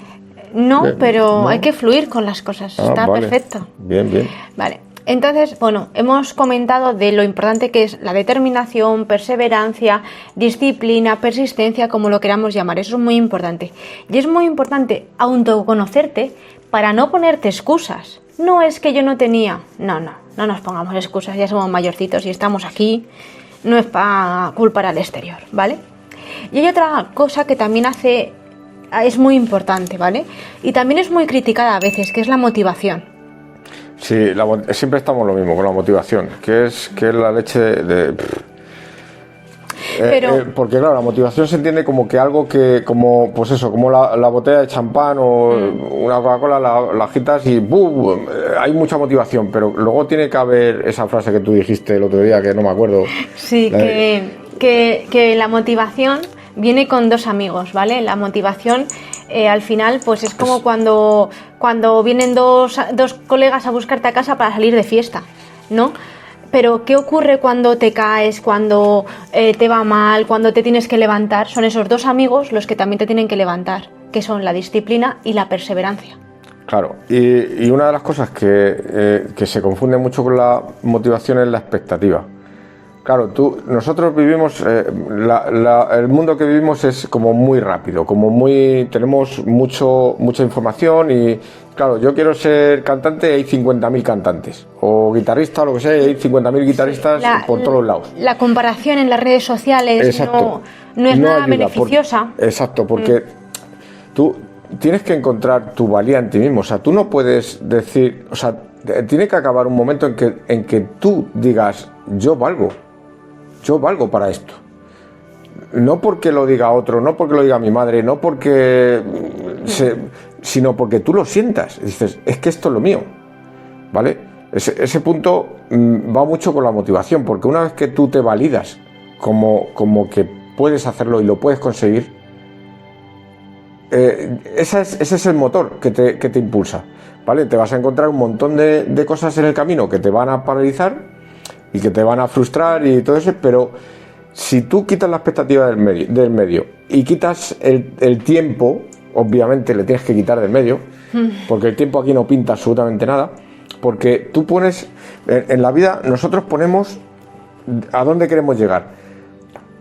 No, pero ¿no? Hay que fluir con las cosas. Está vale. Perfecto. Bien. Vale. Entonces, bueno, hemos comentado de lo importante que es la determinación, perseverancia, disciplina, persistencia, como lo queramos llamar. Eso es muy importante. Y es muy importante autoconocerte para no ponerte excusas. No es que yo no tenía. No nos pongamos excusas. Ya somos mayorcitos y estamos aquí. No es para culpar al exterior, ¿vale? Y hay otra cosa que también es muy importante, ¿vale? Y también es muy criticada a veces, que es la motivación. Sí, siempre estamos lo mismo con la motivación, que es la leche de porque claro, la motivación se entiende como que algo que, como pues eso, como la botella de champán o una Coca-Cola, la agitas y ¡bum! Hay mucha motivación, pero luego tiene que haber esa frase que tú dijiste el otro día, que no me acuerdo. Sí, que la motivación viene con dos amigos, ¿vale? La motivación al final pues es como cuando vienen dos colegas a buscarte a casa para salir de fiesta, ¿no? Pero ¿qué ocurre cuando te caes, cuando te va mal, cuando te tienes que levantar? Son esos dos amigos los que también te tienen que levantar, que son la disciplina y la perseverancia. Claro, y una de las cosas que se confunde mucho con la motivación es la expectativa. Claro, nosotros vivimos, el mundo que vivimos es como muy rápido, tenemos mucha información y, claro, yo quiero ser cantante y hay 50.000 cantantes, o guitarrista o lo que sea, y hay 50.000 guitarristas por todos lados. La comparación en las redes sociales no es nada beneficiosa. Exacto, porque tú tienes que encontrar tu valía en ti mismo, o sea, tú no puedes decir, o sea, tiene que acabar un momento en que tú digas, yo valgo para esto. No porque lo diga otro, no porque lo diga mi madre, no porque sino porque tú lo sientas. Dices, es que esto es lo mío, ¿vale? Ese punto va mucho con la motivación, porque una vez que tú te validas como que puedes hacerlo y lo puedes conseguir, ese es el motor que te impulsa, ¿vale? Te vas a encontrar un montón de cosas en el camino que te van a paralizar y que te van a frustrar y todo eso, pero si tú quitas la expectativa del medio y quitas el tiempo, obviamente le tienes que quitar del medio, porque el tiempo aquí no pinta absolutamente nada, porque tú pones, en la vida nosotros ponemos a dónde queremos llegar,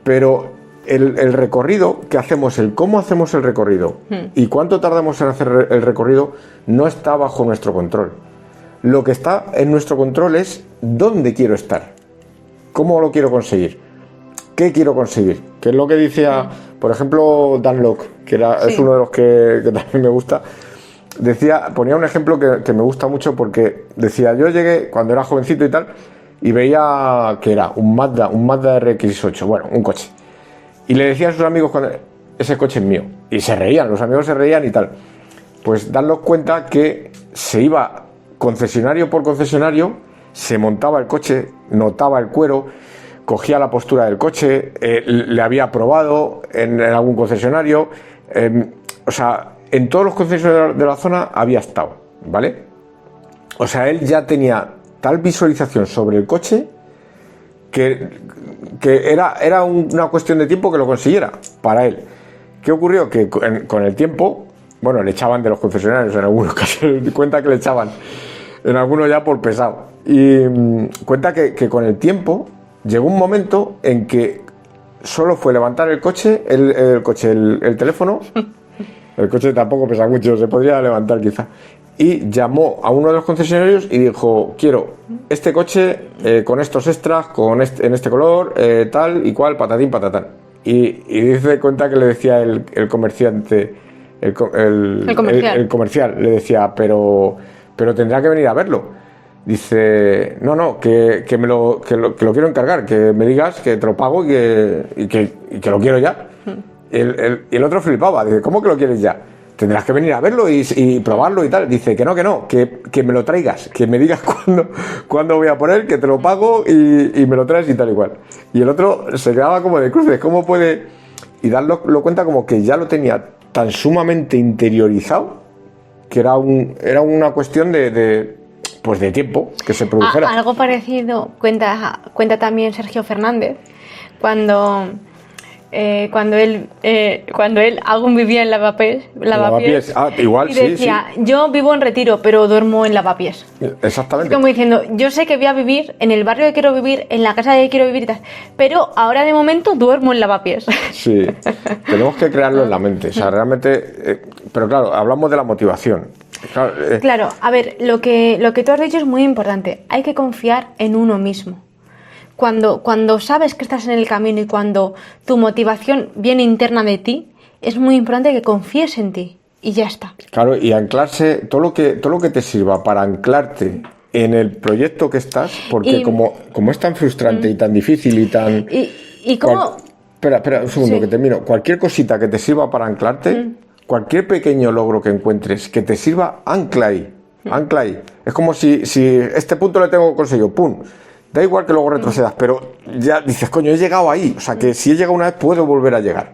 pero el recorrido que hacemos, el cómo hacemos el recorrido y cuánto tardamos en hacer el recorrido no está bajo nuestro control. Lo que está en nuestro control es dónde quiero estar, cómo lo quiero conseguir, qué quiero conseguir, que es lo que decía, por ejemplo, Dan Lok, que es uno de los que también me gusta. Ponía un ejemplo que me gusta mucho, porque decía, yo llegué cuando era jovencito y tal, y veía que era un Mazda RX-8, bueno, un coche, y le decía a sus amigos, ese coche es mío, y se reían, los amigos se reían y tal. Pues Dan Lok cuenta que se iba concesionario por concesionario, se montaba el coche, notaba el cuero, cogía la postura del coche, le había probado en algún concesionario, o sea, en todos los concesionarios de la zona había estado, ¿vale? O sea, él ya tenía tal visualización sobre el coche que era una cuestión de tiempo que lo consiguiera para él. ¿Qué ocurrió? Que con el tiempo, bueno, le echaban de los concesionarios en algunos casos, cuenta que le echaban, en algunos ya por pesado. Y cuenta que con el tiempo llegó un momento en que solo fue levantar el coche, el teléfono, El coche tampoco pesa mucho, se podría levantar quizá. Y llamó a uno de los concesionarios y dijo, quiero este coche con estos extras, en este color, tal y cual, patatín, patatán. Y dice cuenta que le decía el comerciante, el comercial, le decía, pero tendrá que venir a verlo. Dice, no, que lo quiero encargar, que me digas que te lo pago y que lo quiero ya. Y el otro flipaba, dice, ¿cómo que lo quieres ya? Tendrás que venir a verlo y probarlo y tal. Dice que no, que me lo traigas, que me digas cuándo voy a poner, que te lo pago y me lo traes y tal y cual. Y el otro se quedaba como de cruces, ¿cómo puede? Y darlo cuenta como que ya lo tenía tan sumamente interiorizado que era una cuestión de tiempo que se produjera. Algo parecido cuenta también Sergio Fernández cuando él aún vivía en Lavapiés. Igual, y decía, sí. Yo vivo en Retiro, pero duermo en Lavapiés. Exactamente. Es como diciendo, yo sé que voy a vivir en el barrio que quiero vivir, en la casa que quiero vivir y tal, pero ahora de momento duermo en Lavapiés. Sí, tenemos que crearlo en la mente. O sea, realmente, pero claro, hablamos de la motivación. Claro, a ver, lo que tú has dicho es muy importante. Hay que confiar en uno mismo. Cuando sabes que estás en el camino y cuando tu motivación viene interna de ti, es muy importante que confíes en ti y ya está. Claro, y anclarse, todo lo que te sirva para anclarte en el proyecto que estás, porque como es tan frustrante y tan difícil y tan... ¿Y cómo? Espera un segundo, sí. Que termino. Cualquier cosita que te sirva para anclarte, cualquier pequeño logro que encuentres que te sirva, ancla ahí. Es como si este punto lo tengo conseguido, ¡pum! Da igual que luego retrocedas, pero ya dices, coño, he llegado ahí. O sea, que si he llegado una vez, puedo volver a llegar.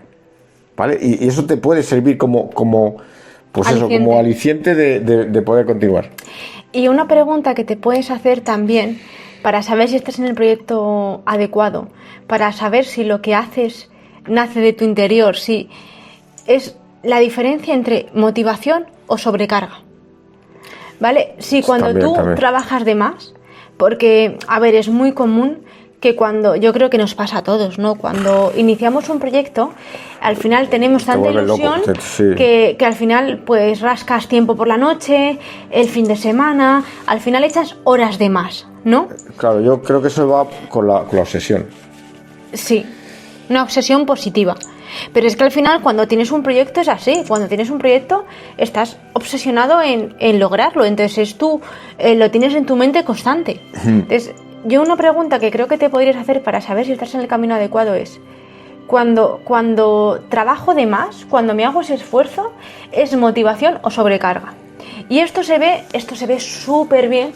¿Vale? Y eso te puede servir como aliciente de poder continuar. Y una pregunta que te puedes hacer también, para saber si estás en el proyecto adecuado, para saber si lo que haces nace de tu interior, si es la diferencia entre motivación o sobrecarga. ¿Vale? Si cuando también. Trabajas de más, porque, a ver, es muy común que yo creo que nos pasa a todos, ¿no? Cuando iniciamos un proyecto, al final tenemos tanta ilusión que al final pues rascas tiempo por la noche, el fin de semana, al final echas horas de más, ¿no? Claro, yo creo que eso va con la obsesión. Sí, una obsesión positiva. Pero es que al final cuando tienes un proyecto es así, cuando tienes un proyecto estás obsesionado en lograrlo, entonces tú lo tienes en tu mente constante. Entonces, yo una pregunta que creo que te podrías hacer para saber si estás en el camino adecuado es, cuando trabajo de más, cuando me hago ese esfuerzo, ¿es motivación o sobrecarga? Y esto se ve súper bien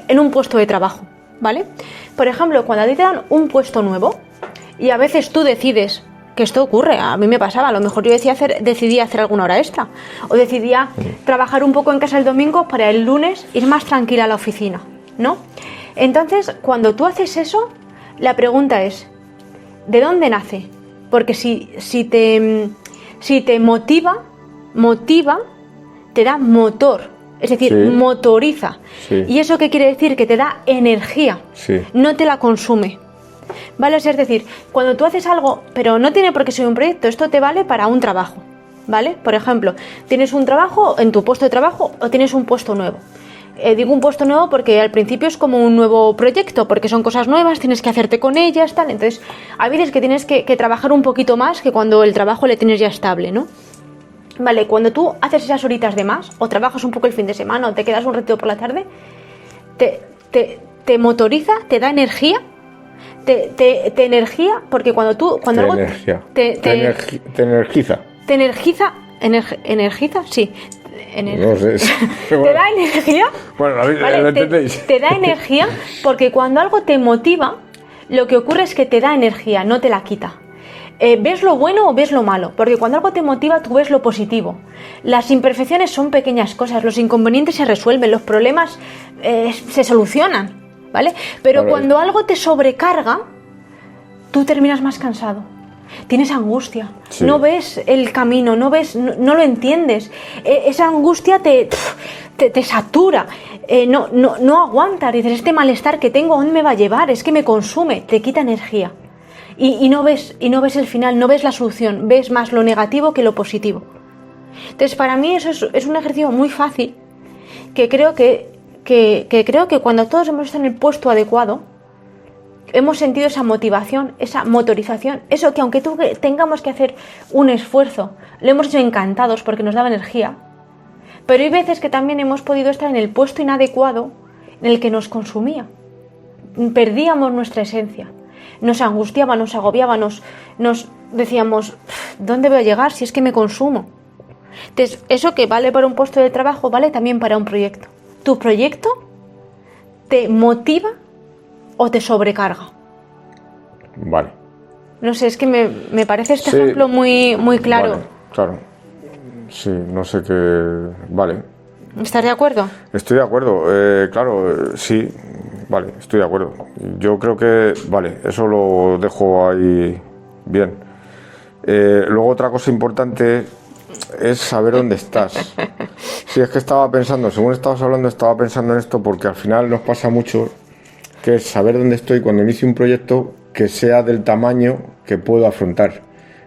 en un puesto de trabajo, ¿vale? Por ejemplo, cuando a ti te dan un puesto nuevo y a veces tú decides, que esto ocurre, a mí me pasaba, a lo mejor yo decidí hacer alguna hora extra o decidía trabajar un poco en casa el domingo para el lunes ir más tranquila a la oficina, ¿no? Entonces, cuando tú haces eso, la pregunta es, ¿de dónde nace? Porque si te motiva, te da motor, es decir, motoriza. Sí. ¿Y eso qué quiere decir? Que te da energía, no te la consume. ¿Vale? Es decir, cuando tú haces algo, pero no tiene por qué ser un proyecto, esto te vale para un trabajo, ¿vale? Por ejemplo, tienes un trabajo en tu puesto de trabajo o tienes un puesto nuevo. Digo un puesto nuevo porque al principio es como un nuevo proyecto, porque son cosas nuevas, tienes que hacerte con ellas, tal. Entonces, hay veces que tienes que trabajar un poquito más que cuando el trabajo le tienes ya estable, ¿no? Vale, cuando tú haces esas horitas de más, o trabajas un poco el fin de semana, o te quedas un ratito por la tarde, te motoriza, te da energía. Te energía, porque cuando algo te energiza. ¿Energiza? Sí. No sé. ¿Te da energía? Bueno, ¿vale? Lo entendéis. Te da energía porque cuando algo te motiva, lo que ocurre es que te da energía, no te la quita. ¿Ves lo bueno o ves lo malo? Porque cuando algo te motiva, tú ves lo positivo. Las imperfecciones son pequeñas cosas, los inconvenientes se resuelven, los problemas se solucionan. ¿Vale? Pero cuando algo te sobrecarga, tú terminas más cansado. Tienes angustia, no ves el camino, no lo entiendes. Esa angustia te satura, no aguantas. Dices, este malestar que tengo, ¿a dónde me va a llevar? Es que me consume, te quita energía. Y no ves el final, no ves la solución, ves más lo negativo que lo positivo. Entonces, para mí eso es un ejercicio muy fácil, que creo que cuando todos hemos estado en el puesto adecuado, hemos sentido esa motivación, esa motorización, eso que aunque tengamos que hacer un esfuerzo, lo hemos hecho encantados porque nos daba energía. Pero hay veces que también hemos podido estar en el puesto inadecuado en el que nos consumía. Perdíamos nuestra esencia. Nos angustiaba, nos agobiaba, nos decíamos, ¿dónde voy a llegar si es que me consumo? Entonces, eso que vale para un puesto de trabajo, vale también para un proyecto. ¿Tu proyecto te motiva o te sobrecarga? Vale. No sé, es que me parece este ejemplo muy, muy claro. Vale, claro. Sí, no sé qué... Vale. ¿Estás de acuerdo? Estoy de acuerdo. Claro, sí. Vale, estoy de acuerdo. Yo creo que... Vale, eso lo dejo ahí bien. Luego otra cosa importante es saber dónde estás. Sí, es que estaba pensando, según estabas hablando, estaba pensando en esto porque al final nos pasa mucho, que es saber dónde estoy cuando inicio un proyecto que sea del tamaño que puedo afrontar,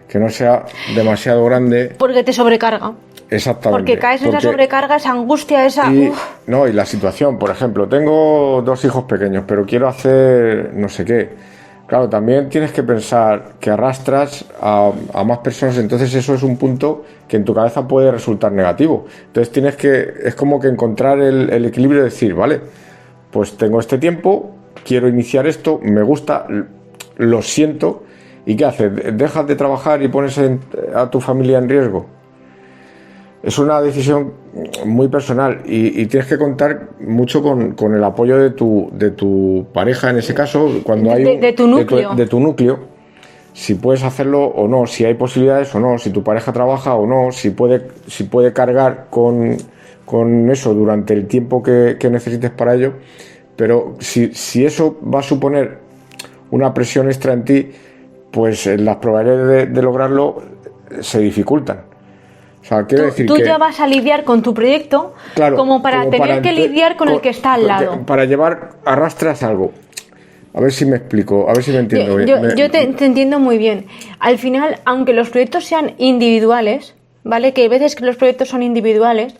que no sea demasiado grande. Porque te sobrecarga. Exactamente. Porque caes en esa sobrecarga, esa angustia, esa... No, y la situación, por ejemplo, tengo 2 hijos pequeños, pero quiero hacer no sé qué. Claro, también tienes que pensar que arrastras a más personas, entonces eso es un punto que en tu cabeza puede resultar negativo. Entonces es como que encontrar el equilibrio de decir, vale, pues tengo este tiempo, quiero iniciar esto, me gusta, lo siento, ¿y qué haces? ¿Dejas de trabajar y pones a tu familia en riesgo? Es una decisión muy personal y tienes que contar mucho con el apoyo de tu pareja en ese caso, cuando hay de tu núcleo. De tu núcleo, si puedes hacerlo o no, si hay posibilidades o no, si tu pareja trabaja o no, si puede cargar con eso durante el tiempo que necesites para ello. Pero si eso va a suponer una presión extra en ti, pues las probabilidades de lograrlo se dificultan. O sea, quiero decir tú que ya vas a lidiar con tu proyecto, claro, como para tener que lidiar con el que está al lado. Para arrastras algo. A ver si me explico, a ver si me entiendo. Yo te entiendo muy bien. Al final, aunque los proyectos sean individuales, ¿vale? Que hay veces que los proyectos son individuales,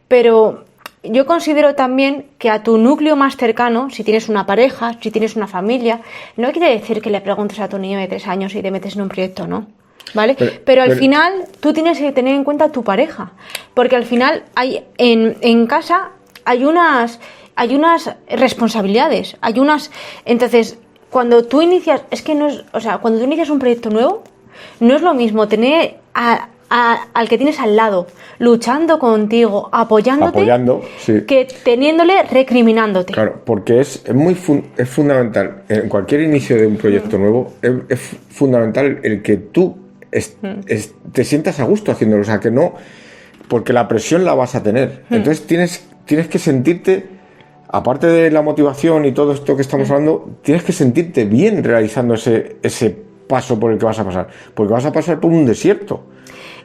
pero yo considero también que a tu núcleo más cercano, si tienes una pareja, si tienes una familia, no quiere decir que le preguntes a tu niño de 3 años y te metes en un proyecto, ¿no? ¿Vale? Pero al final tú tienes que tener en cuenta a tu pareja, porque al final en casa hay unas responsabilidades, entonces cuando tú inicias, cuando tú inicias un proyecto nuevo, no es lo mismo tener al que tienes al lado, luchando contigo, apoyándote, sí, que teniéndole recriminándote. Claro, porque es fundamental, en cualquier inicio de un proyecto nuevo, es fundamental el que tú te sientas a gusto haciéndolo, o sea, que no, porque la presión la vas a tener. Entonces tienes que sentirte, aparte de la motivación y todo esto que estamos hablando, tienes que sentirte bien realizando ese paso por el que vas a pasar, porque vas a pasar por un desierto.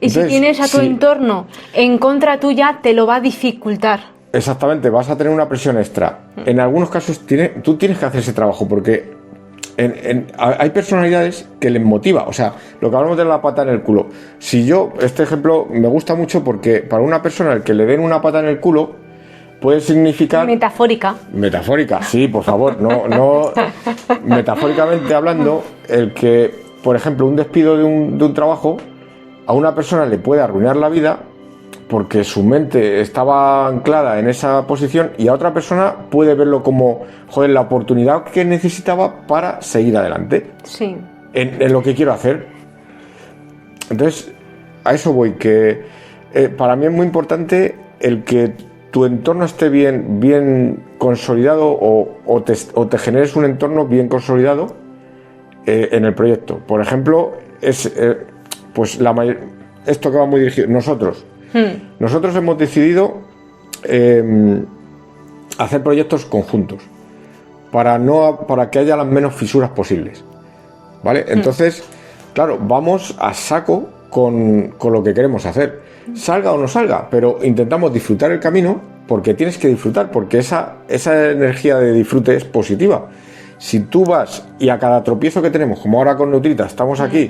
Y entonces, si tienes a tu entorno en contra tuya, te lo va a dificultar. Exactamente, vas a tener una presión extra. En algunos casos tú tienes que hacer ese trabajo, porque hay personalidades que les motiva, o sea, lo que hablamos de la pata en el culo. Este ejemplo me gusta mucho porque para una persona el que le den una pata en el culo puede significar... Metafórica, sí, por favor, no metafóricamente hablando, el que, por ejemplo, un despido de un trabajo a una persona le puede arruinar la vida porque su mente estaba anclada en esa posición, y a otra persona puede verlo como, joder, la oportunidad que necesitaba para seguir adelante. Sí. En lo que quiero hacer. Entonces, a eso voy, que para mí es muy importante el que tu entorno esté bien consolidado, o te generes un entorno bien consolidado en el proyecto. Por ejemplo, esto que va muy dirigido. Nosotros hemos decidido hacer proyectos conjuntos para que haya las menos fisuras posibles, ¿vale? Entonces, claro, vamos a saco con lo que queremos hacer, salga o no salga, pero intentamos disfrutar el camino, porque tienes que disfrutar, porque esa energía de disfrute es positiva. Si tú vas y a cada tropiezo que tenemos, como ahora con Neutrita, estamos aquí,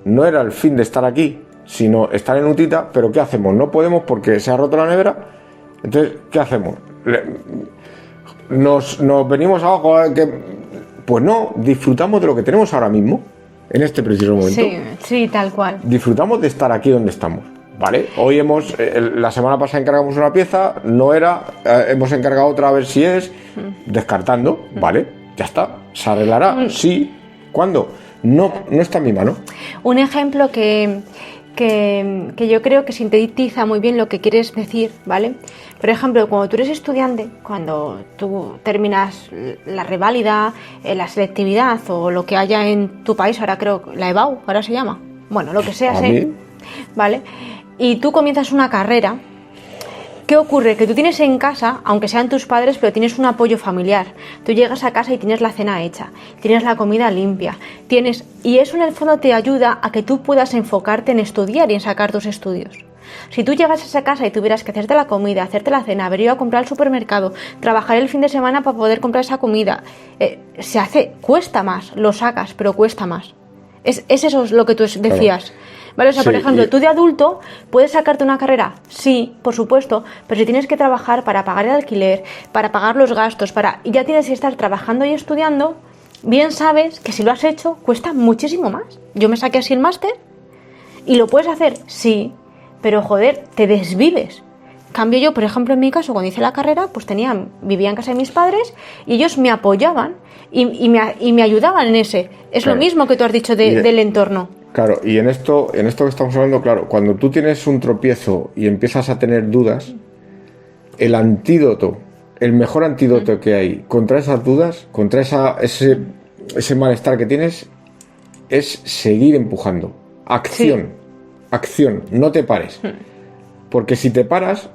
no era el fin de estar aquí, sino estar en UTITA, pero ¿qué hacemos? No podemos porque se ha roto la nevera. Entonces, ¿qué hacemos? Nos venimos abajo, pues no, disfrutamos de lo que tenemos ahora mismo, en este preciso momento. Sí, tal cual. Disfrutamos de estar aquí donde estamos, ¿vale? Hoy la semana pasada encargamos una pieza, no era, hemos encargado otra a ver si es, descartando, ¿vale? Ya está, ¿se arreglará? Sí. ¿Cuándo? No está en mi mano. Un ejemplo que yo creo que sintetiza muy bien lo que quieres decir, ¿vale? Por ejemplo, cuando tú eres estudiante, cuando tú terminas la reválida, la selectividad o lo que haya en tu país, ahora creo la EBAU, ahora se llama, bueno, lo que sea, ¿vale? Y tú comienzas una carrera, ¿qué ocurre? Que tú tienes en casa, aunque sean tus padres, pero tienes un apoyo familiar. Tú llegas a casa y tienes la cena hecha, tienes la comida limpia, y eso en el fondo te ayuda a que tú puedas enfocarte en estudiar y en sacar tus estudios. Si tú llegas a esa casa y tuvieras que hacerte la comida, hacerte la cena, haber ido a comprar al supermercado, trabajar el fin de semana para poder comprar esa comida, cuesta más, lo sacas, pero cuesta más. Es eso lo que tú decías. Claro. ¿Vale? O sea, por ejemplo, tú de adulto puedes sacarte una carrera, sí, por supuesto, pero si tienes que trabajar para pagar el alquiler, para pagar los gastos, y ya tienes que estar trabajando y estudiando, bien sabes que si lo has hecho cuesta muchísimo más. Yo me saqué así el máster y lo puedes hacer, sí, pero joder, te desvives. Cambio yo, por ejemplo, en mi caso, cuando hice la carrera, pues vivía en casa de mis padres y ellos me apoyaban y me ayudaban en ese. Es claro. Lo mismo que tú has dicho del entorno. Claro, y en esto que estamos hablando, claro, cuando tú tienes un tropiezo y empiezas a tener dudas, el mejor antídoto que hay contra esas dudas, contra ese malestar que tienes, es seguir empujando. Acción, no te pares. Porque si te paras,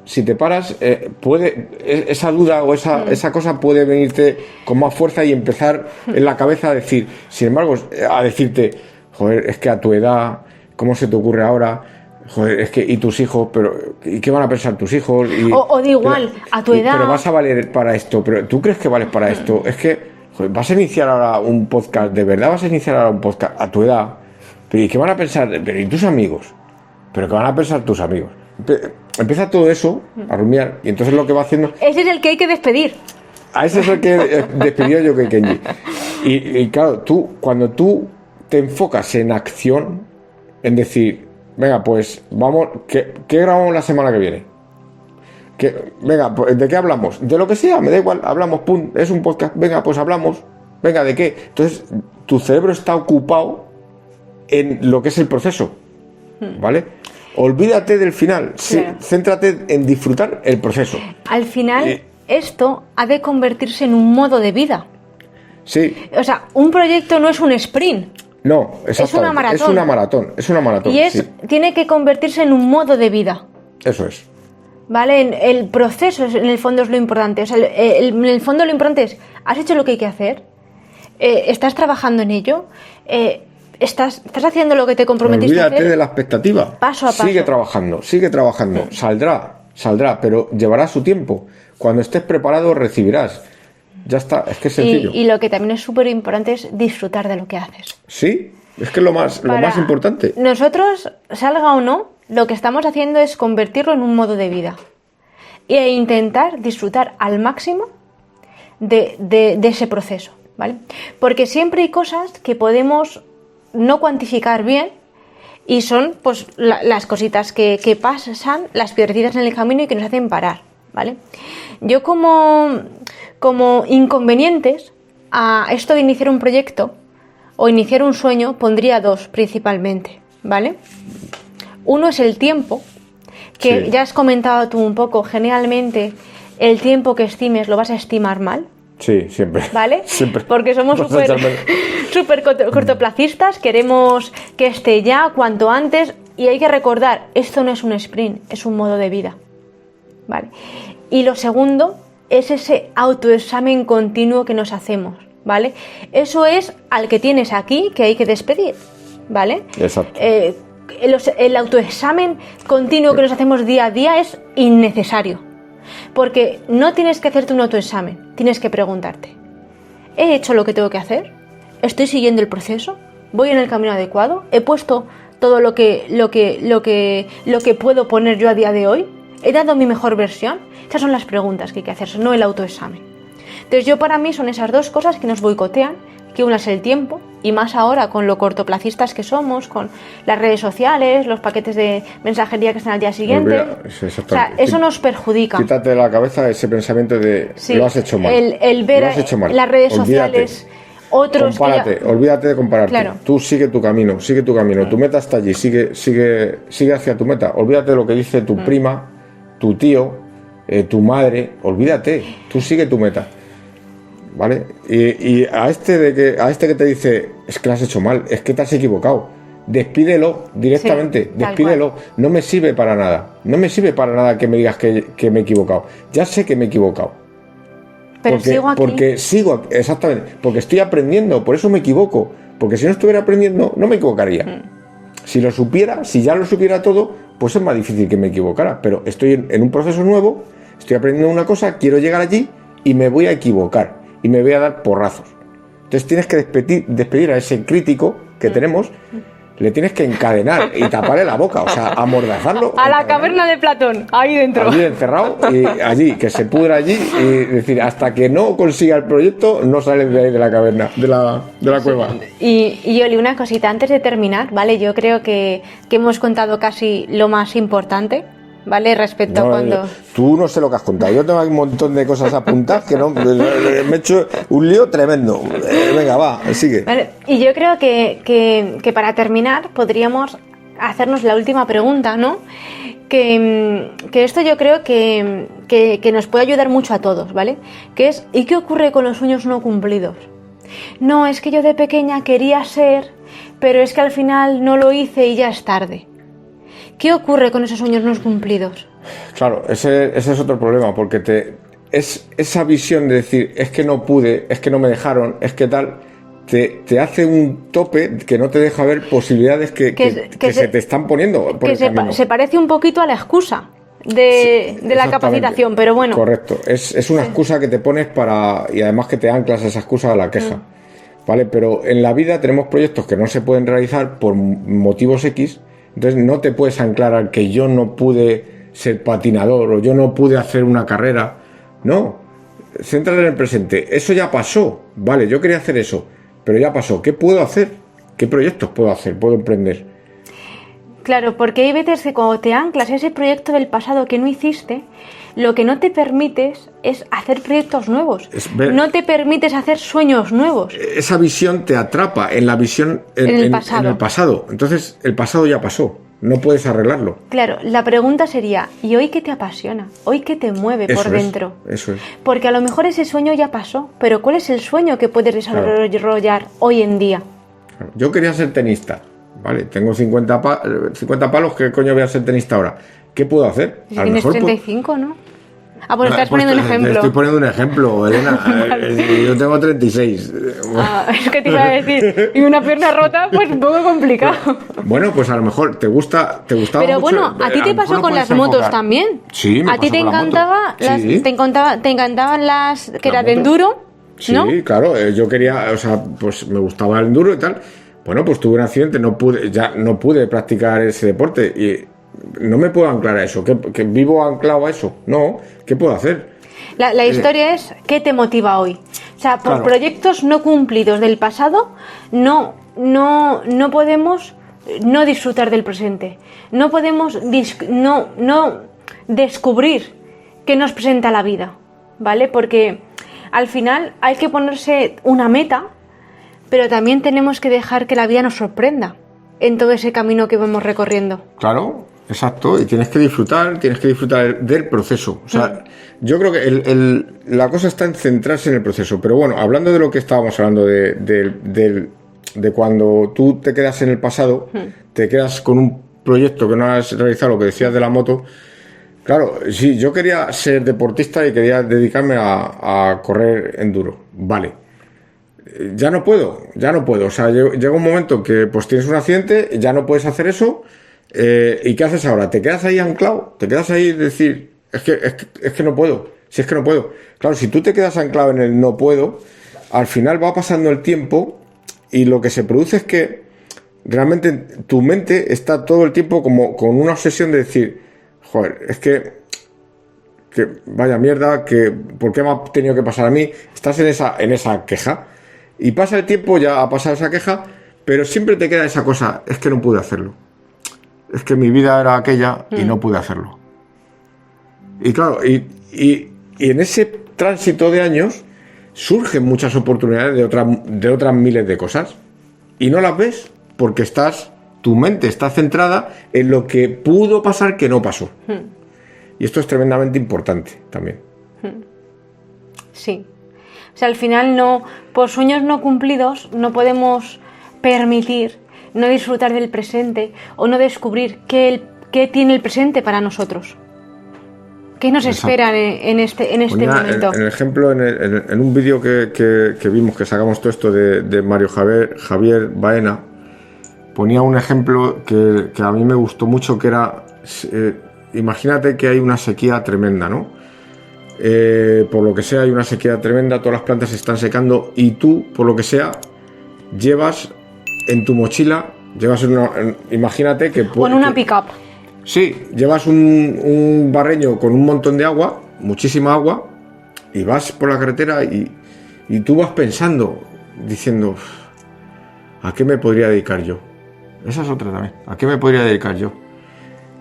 esa duda o esa cosa puede venirte con más fuerza y empezar en la cabeza a decir, sin embargo, a decirte, joder, es que a tu edad, ¿cómo se te ocurre ahora? Joder, es que, ¿y tus hijos? ¿Y qué van a pensar tus hijos? O de igual, a tu edad. Pero vas a valer para esto, pero ¿tú crees que vales para esto? Es que, joder, vas a iniciar ahora un podcast, ¿de verdad vas a iniciar ahora un podcast a tu edad? ¿Y qué van a pensar? ¿Pero y tus amigos? ¿Pero qué van a pensar tus amigos? Empieza todo eso a rumiar y entonces lo que va haciendo... Ese es el que hay que despedir. A ese es el que despidió yo que Kenji. Y claro, cuando tú te enfocas en acción, en decir, venga, pues vamos, ¿qué grabamos la semana que viene? Venga, pues, ¿de qué hablamos? De lo que sea, me da igual, hablamos, pum, es un podcast, venga, pues hablamos, venga, ¿de qué? Entonces, tu cerebro está ocupado en lo que es el proceso, ¿vale? Olvídate del final, claro. Céntrate en disfrutar el proceso. Al final, esto ha de convertirse en un modo de vida. Sí. O sea, un proyecto no es un sprint. No, exactamente. Es una maratón. Y tiene que convertirse en un modo de vida. Eso es. ¿Vale? El proceso, en el fondo, es lo importante. O sea, en el fondo lo importante es, ¿has hecho lo que hay que hacer? ¿Estás trabajando en ello? ¿Estás haciendo lo que te comprometiste a hacer? Olvídate de la expectativa. Paso a paso. Sigue trabajando. Saldrá, pero llevará su tiempo. Cuando estés preparado, recibirás. Ya está, es que es sencillo. Y lo que también es súper importante es disfrutar de lo que haces. Sí, es que es lo más importante. Nosotros, salga o no, lo que estamos haciendo es convertirlo en un modo de vida e intentar disfrutar al máximo de ese proceso, ¿vale? Porque siempre hay cosas que podemos no cuantificar bien y son pues las cositas que pasan, las piedrecitas en el camino y que nos hacen parar, ¿vale? Yo como inconvenientes a esto de iniciar un proyecto o iniciar un sueño pondría dos principalmente, ¿vale? Uno es el tiempo, que ya has comentado tú un poco, generalmente el tiempo que estimes lo vas a estimar mal. Sí, siempre. ¿Vale? Siempre. Porque somos súper cortoplacistas, queremos que esté ya cuanto antes y hay que recordar, esto no es un sprint, es un modo de vida, ¿vale? Y lo segundo es ese autoexamen continuo que nos hacemos, ¿vale? Eso es al que tienes aquí que hay que despedir, ¿vale? Exacto. El autoexamen continuo que nos hacemos día a día es innecesario, porque no tienes que hacerte un autoexamen, tienes que preguntarte, ¿he hecho lo que tengo que hacer? ¿Estoy siguiendo el proceso? ¿Voy en el camino adecuado? ¿He puesto todo lo que puedo poner yo a día de hoy? ¿He dado mi mejor versión? Esas son las preguntas que hay que hacerse, no el autoexamen. Entonces para mí son esas dos cosas que nos boicotean, que una es el tiempo, y más ahora con lo cortoplacistas que somos, con las redes sociales, los paquetes de mensajería que están al día siguiente. O sea, eso nos perjudica. Quítate de la cabeza ese pensamiento de lo has hecho mal. El ver las redes sociales, otros... Olvídate de compararte. Claro. Tú sigue tu camino. Tu meta está allí, sigue hacia tu meta. Olvídate de lo que dice tu prima, tu tío, tu madre. Olvídate, tú sigue tu meta. ¿Vale? Y a este que te dice es que lo has hecho mal, es que te has equivocado, despídelo directamente, despídelo. No me sirve para nada que me digas que me he equivocado. Ya sé que me he equivocado, pero sigo aquí. Exactamente, porque estoy aprendiendo, por eso me equivoco, porque si no estuviera aprendiendo no me equivocaría. Si ya lo supiera todo, pues es más difícil que me equivocara, pero estoy en un proceso nuevo, estoy aprendiendo una cosa, quiero llegar allí y me voy a equivocar y me voy a dar porrazos. Entonces tienes que despedir a ese crítico que tenemos, le tienes que encadenar y taparle la boca, o sea, amordazarlo. A la caverna de Platón, ahí dentro. Allí encerrado, y allí, que se pudra allí, y decir, hasta que no consiga el proyecto, no sales de ahí de la caverna, de la cueva. Y Oli, una cosita, antes de terminar, ¿vale? Yo creo que hemos contado casi lo más importante, ¿vale? Respecto a cuando... Tú no sé lo que has contado. Yo tengo un montón de cosas apuntadas que no... me he hecho un lío tremendo. Venga, va, sigue. Vale. Y yo creo que para terminar podríamos hacernos la última pregunta, ¿no? Que esto yo creo que nos puede ayudar mucho a todos, ¿vale? Que es, ¿y qué ocurre con los sueños no cumplidos? No, es que yo de pequeña quería ser, pero es que al final no lo hice y ya es tarde. ¿Qué ocurre con esos sueños no cumplidos? Claro, ese es otro problema, porque es esa visión de decir, es que no pude, es que no me dejaron, es que tal, te hace un tope que no te deja ver posibilidades que se te están poniendo por el camino. Se parece un poquito a la excusa de la capacitación, pero bueno. Correcto, es una excusa que te pones y además que te anclas a esa excusa a la queja. ¿Vale? Pero en la vida tenemos proyectos que no se pueden realizar por motivos X. Entonces no te puedes anclar al que yo no pude ser patinador o yo no pude hacer una carrera. No, céntrate en el presente. Eso ya pasó. Vale, yo quería hacer eso, pero ya pasó. ¿Qué puedo hacer? ¿Qué proyectos puedo hacer? ¿Puedo emprender? Claro, porque hay veces que cuando te anclas a ese proyecto del pasado que no hiciste, lo que no te permites es hacer proyectos nuevos. No te permites hacer sueños nuevos. Esa visión te atrapa en la visión en el pasado. Entonces, el pasado ya pasó. No puedes arreglarlo. Claro, la pregunta sería, ¿y hoy qué te apasiona? ¿Hoy qué te mueve por dentro? Eso es. Porque a lo mejor ese sueño ya pasó, pero ¿cuál es el sueño que puedes desarrollar hoy en día? Claro. Yo quería ser tenista. Vale, tengo 50 palos, ¿qué coño voy a ser tenista ahora? ¿Qué puedo hacer? Si tienes 35, ¿no? Ah, pues estás poniendo un ejemplo. Estoy poniendo un ejemplo, Elena. Vale. Yo tengo 36. Es que te iba a decir, y una pierna rota, pues un poco complicado. Bueno, pues a lo mejor te gustaba pero mucho. Pero bueno, a ti te pasó con las motos también. Sí, me a ti te encantaba te encantaban las que eran de enduro, ¿no? Sí, claro, yo quería, o sea, pues me gustaba el enduro y tal. Bueno, pues tuve un accidente, no pude practicar ese deporte y no me puedo anclar a eso, que vivo anclado a eso. No, ¿qué puedo hacer? La historia es, ¿qué te motiva hoy? O sea, por proyectos no cumplidos del pasado, no podemos no disfrutar del presente. No podemos no descubrir qué nos presenta la vida, ¿vale? Porque al final hay que ponerse una meta, pero también tenemos que dejar que la vida nos sorprenda en todo ese camino que vamos recorriendo. Claro, exacto, y tienes que disfrutar del proceso. O sea, yo creo que la cosa está en centrarse en el proceso. Pero bueno, hablando de lo que estábamos hablando, de cuando tú te quedas en el pasado, te quedas con un proyecto que no has realizado, lo que decías de la moto. Claro, sí, yo quería ser deportista y quería dedicarme a correr enduro. Vale. Ya no puedo. O sea, llega un momento que pues tienes un accidente, ya no puedes hacer eso. ¿Y qué haces ahora? ¿Te quedas ahí anclado? ¿Te quedas ahí y decir, es que no puedo? Si es que no puedo. Claro, si tú te quedas anclado en el no puedo, al final va pasando el tiempo y lo que se produce es que realmente tu mente está todo el tiempo como con una obsesión de decir, joder, es que vaya mierda, que ¿por qué me ha tenido que pasar a mí? Estás en esa queja. Y pasa el tiempo, ya ha pasado esa queja, pero siempre te queda esa cosa, es que no pude hacerlo. Es que mi vida era aquella y no pude hacerlo. Y claro, y en ese tránsito de años surgen muchas oportunidades de otras miles de cosas. Y no las ves porque tu mente está centrada en lo que pudo pasar que no pasó. Y esto es tremendamente importante también. Sí. O sea, al final por sueños no cumplidos no podemos permitir no disfrutar del presente o no descubrir qué tiene el presente para nosotros. ¿Qué nos espera en este momento? En el ejemplo, en un vídeo que vimos, que sacamos todo esto de Mario Javier Baena, ponía un ejemplo que a mí me gustó mucho, que era, imagínate que hay una sequía tremenda, ¿no? Por lo que sea, hay una sequía tremenda, todas las plantas se están secando y tú, por lo que sea, llevas en tu mochila, imagínate que... O en una pick-up. Sí, llevas un barreño con un montón de agua, muchísima agua, y vas por la carretera y tú vas pensando, diciendo, ¿a qué me podría dedicar yo? Esa es otra también, ¿a qué me podría dedicar yo?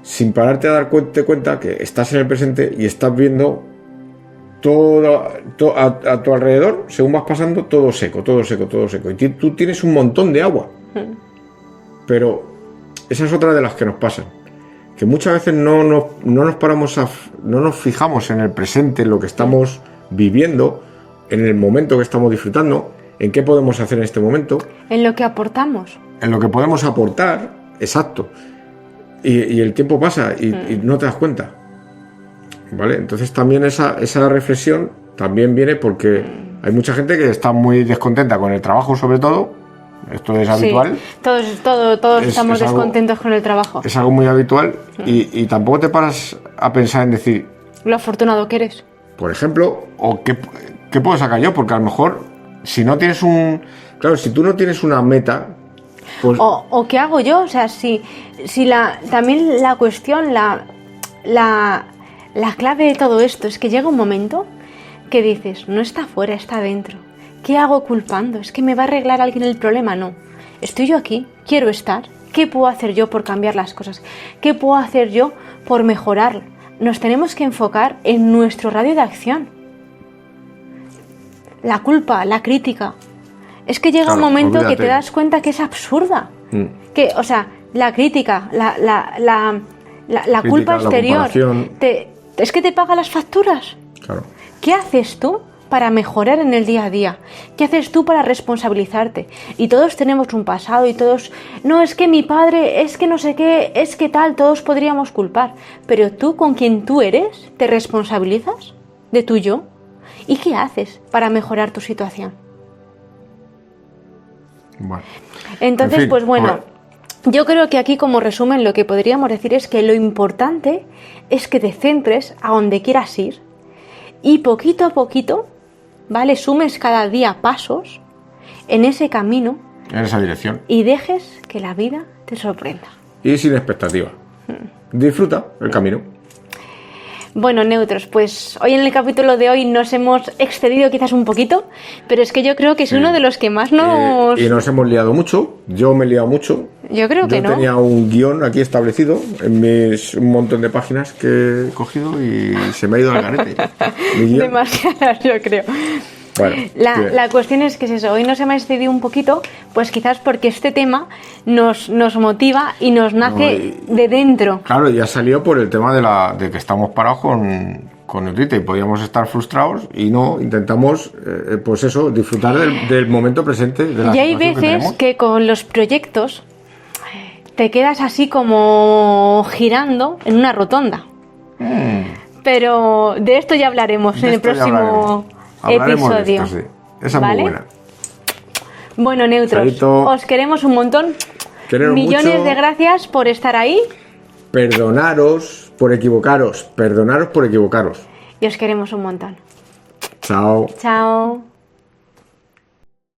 Sin pararte a dar cuenta que estás en el presente y estás viendo todo a tu alrededor, según vas pasando, todo seco. Y tú tienes un montón de agua. Pero esa es otra de las que nos pasan. Que muchas veces no nos fijamos en el presente, en lo que estamos viviendo, en el momento que estamos disfrutando, en qué podemos hacer en este momento. En lo que aportamos. En lo que podemos aportar, exacto. Y el tiempo pasa y no te das cuenta. ¿Vale? Entonces también esa reflexión también viene porque hay mucha gente que está muy descontenta con el trabajo, sobre todo. Esto es habitual. Todos estamos descontentos con el trabajo. Es algo muy habitual y tampoco te paras a pensar en decir... Lo afortunado que eres. Por ejemplo, o qué puedo sacar yo, porque a lo mejor si no tienes si tú no tienes una meta... Pues... O qué hago yo, o sea, también la cuestión, la clave de todo esto es que llega un momento que dices, no está afuera, está dentro. ¿Qué hago culpando? ¿Es que me va a arreglar alguien el problema? No. Estoy yo aquí, quiero estar. ¿Qué puedo hacer yo por cambiar las cosas? ¿Qué puedo hacer yo por mejorar? Nos tenemos que enfocar en nuestro radio de acción. La culpa, la crítica. Es que llega un momento que te das cuenta que es absurda. Que, o sea, la crítica, la culpa exterior, es que te paga las facturas. Claro. ¿Qué haces tú para mejorar en el día a día? ¿Qué haces tú para responsabilizarte? Y todos tenemos un pasado y todos... No, es que mi padre, es que no sé qué, es que tal, todos podríamos culpar. Pero tú, con quien tú eres, ¿te responsabilizas de tu yo? ¿Y qué haces para mejorar tu situación? Bueno. Entonces, en fin, pues bueno... Yo creo que aquí, como resumen, lo que podríamos decir es que lo importante es que te centres a donde quieras ir y poquito a poquito, ¿vale? Sumes cada día pasos en ese camino. En esa dirección. Y dejes que la vida te sorprenda. Y sin expectativa. Disfruta el camino. Bueno, neutros, pues hoy en el capítulo de hoy nos hemos excedido quizás un poquito, pero es que yo creo que es uno de los que más nos... Y nos hemos liado mucho, yo me he liado mucho. Yo creo que no. Yo tenía un guión aquí establecido en un montón de páginas que he cogido y se me ha ido al garete. Demasiadas, yo creo. Bueno, la cuestión es que es eso, hoy nos hemos excedido un poquito, pues quizás porque este tema nos motiva y nos nace de dentro. Claro, y ha salido por el tema de que estamos parados con Nutrita y podíamos estar frustrados y no, intentamos, pues eso, disfrutar del momento presente. De la y hay veces que con los proyectos te quedas así como girando en una rotonda. Pero de esto ya hablaremos en el próximo... episodio. Esto, sí. Esa es muy buena. Bueno, neutros, Salito. Os queremos un montón. Millones mucho. De gracias por estar ahí. Perdonaros por equivocaros. Y os queremos un montón. Chao.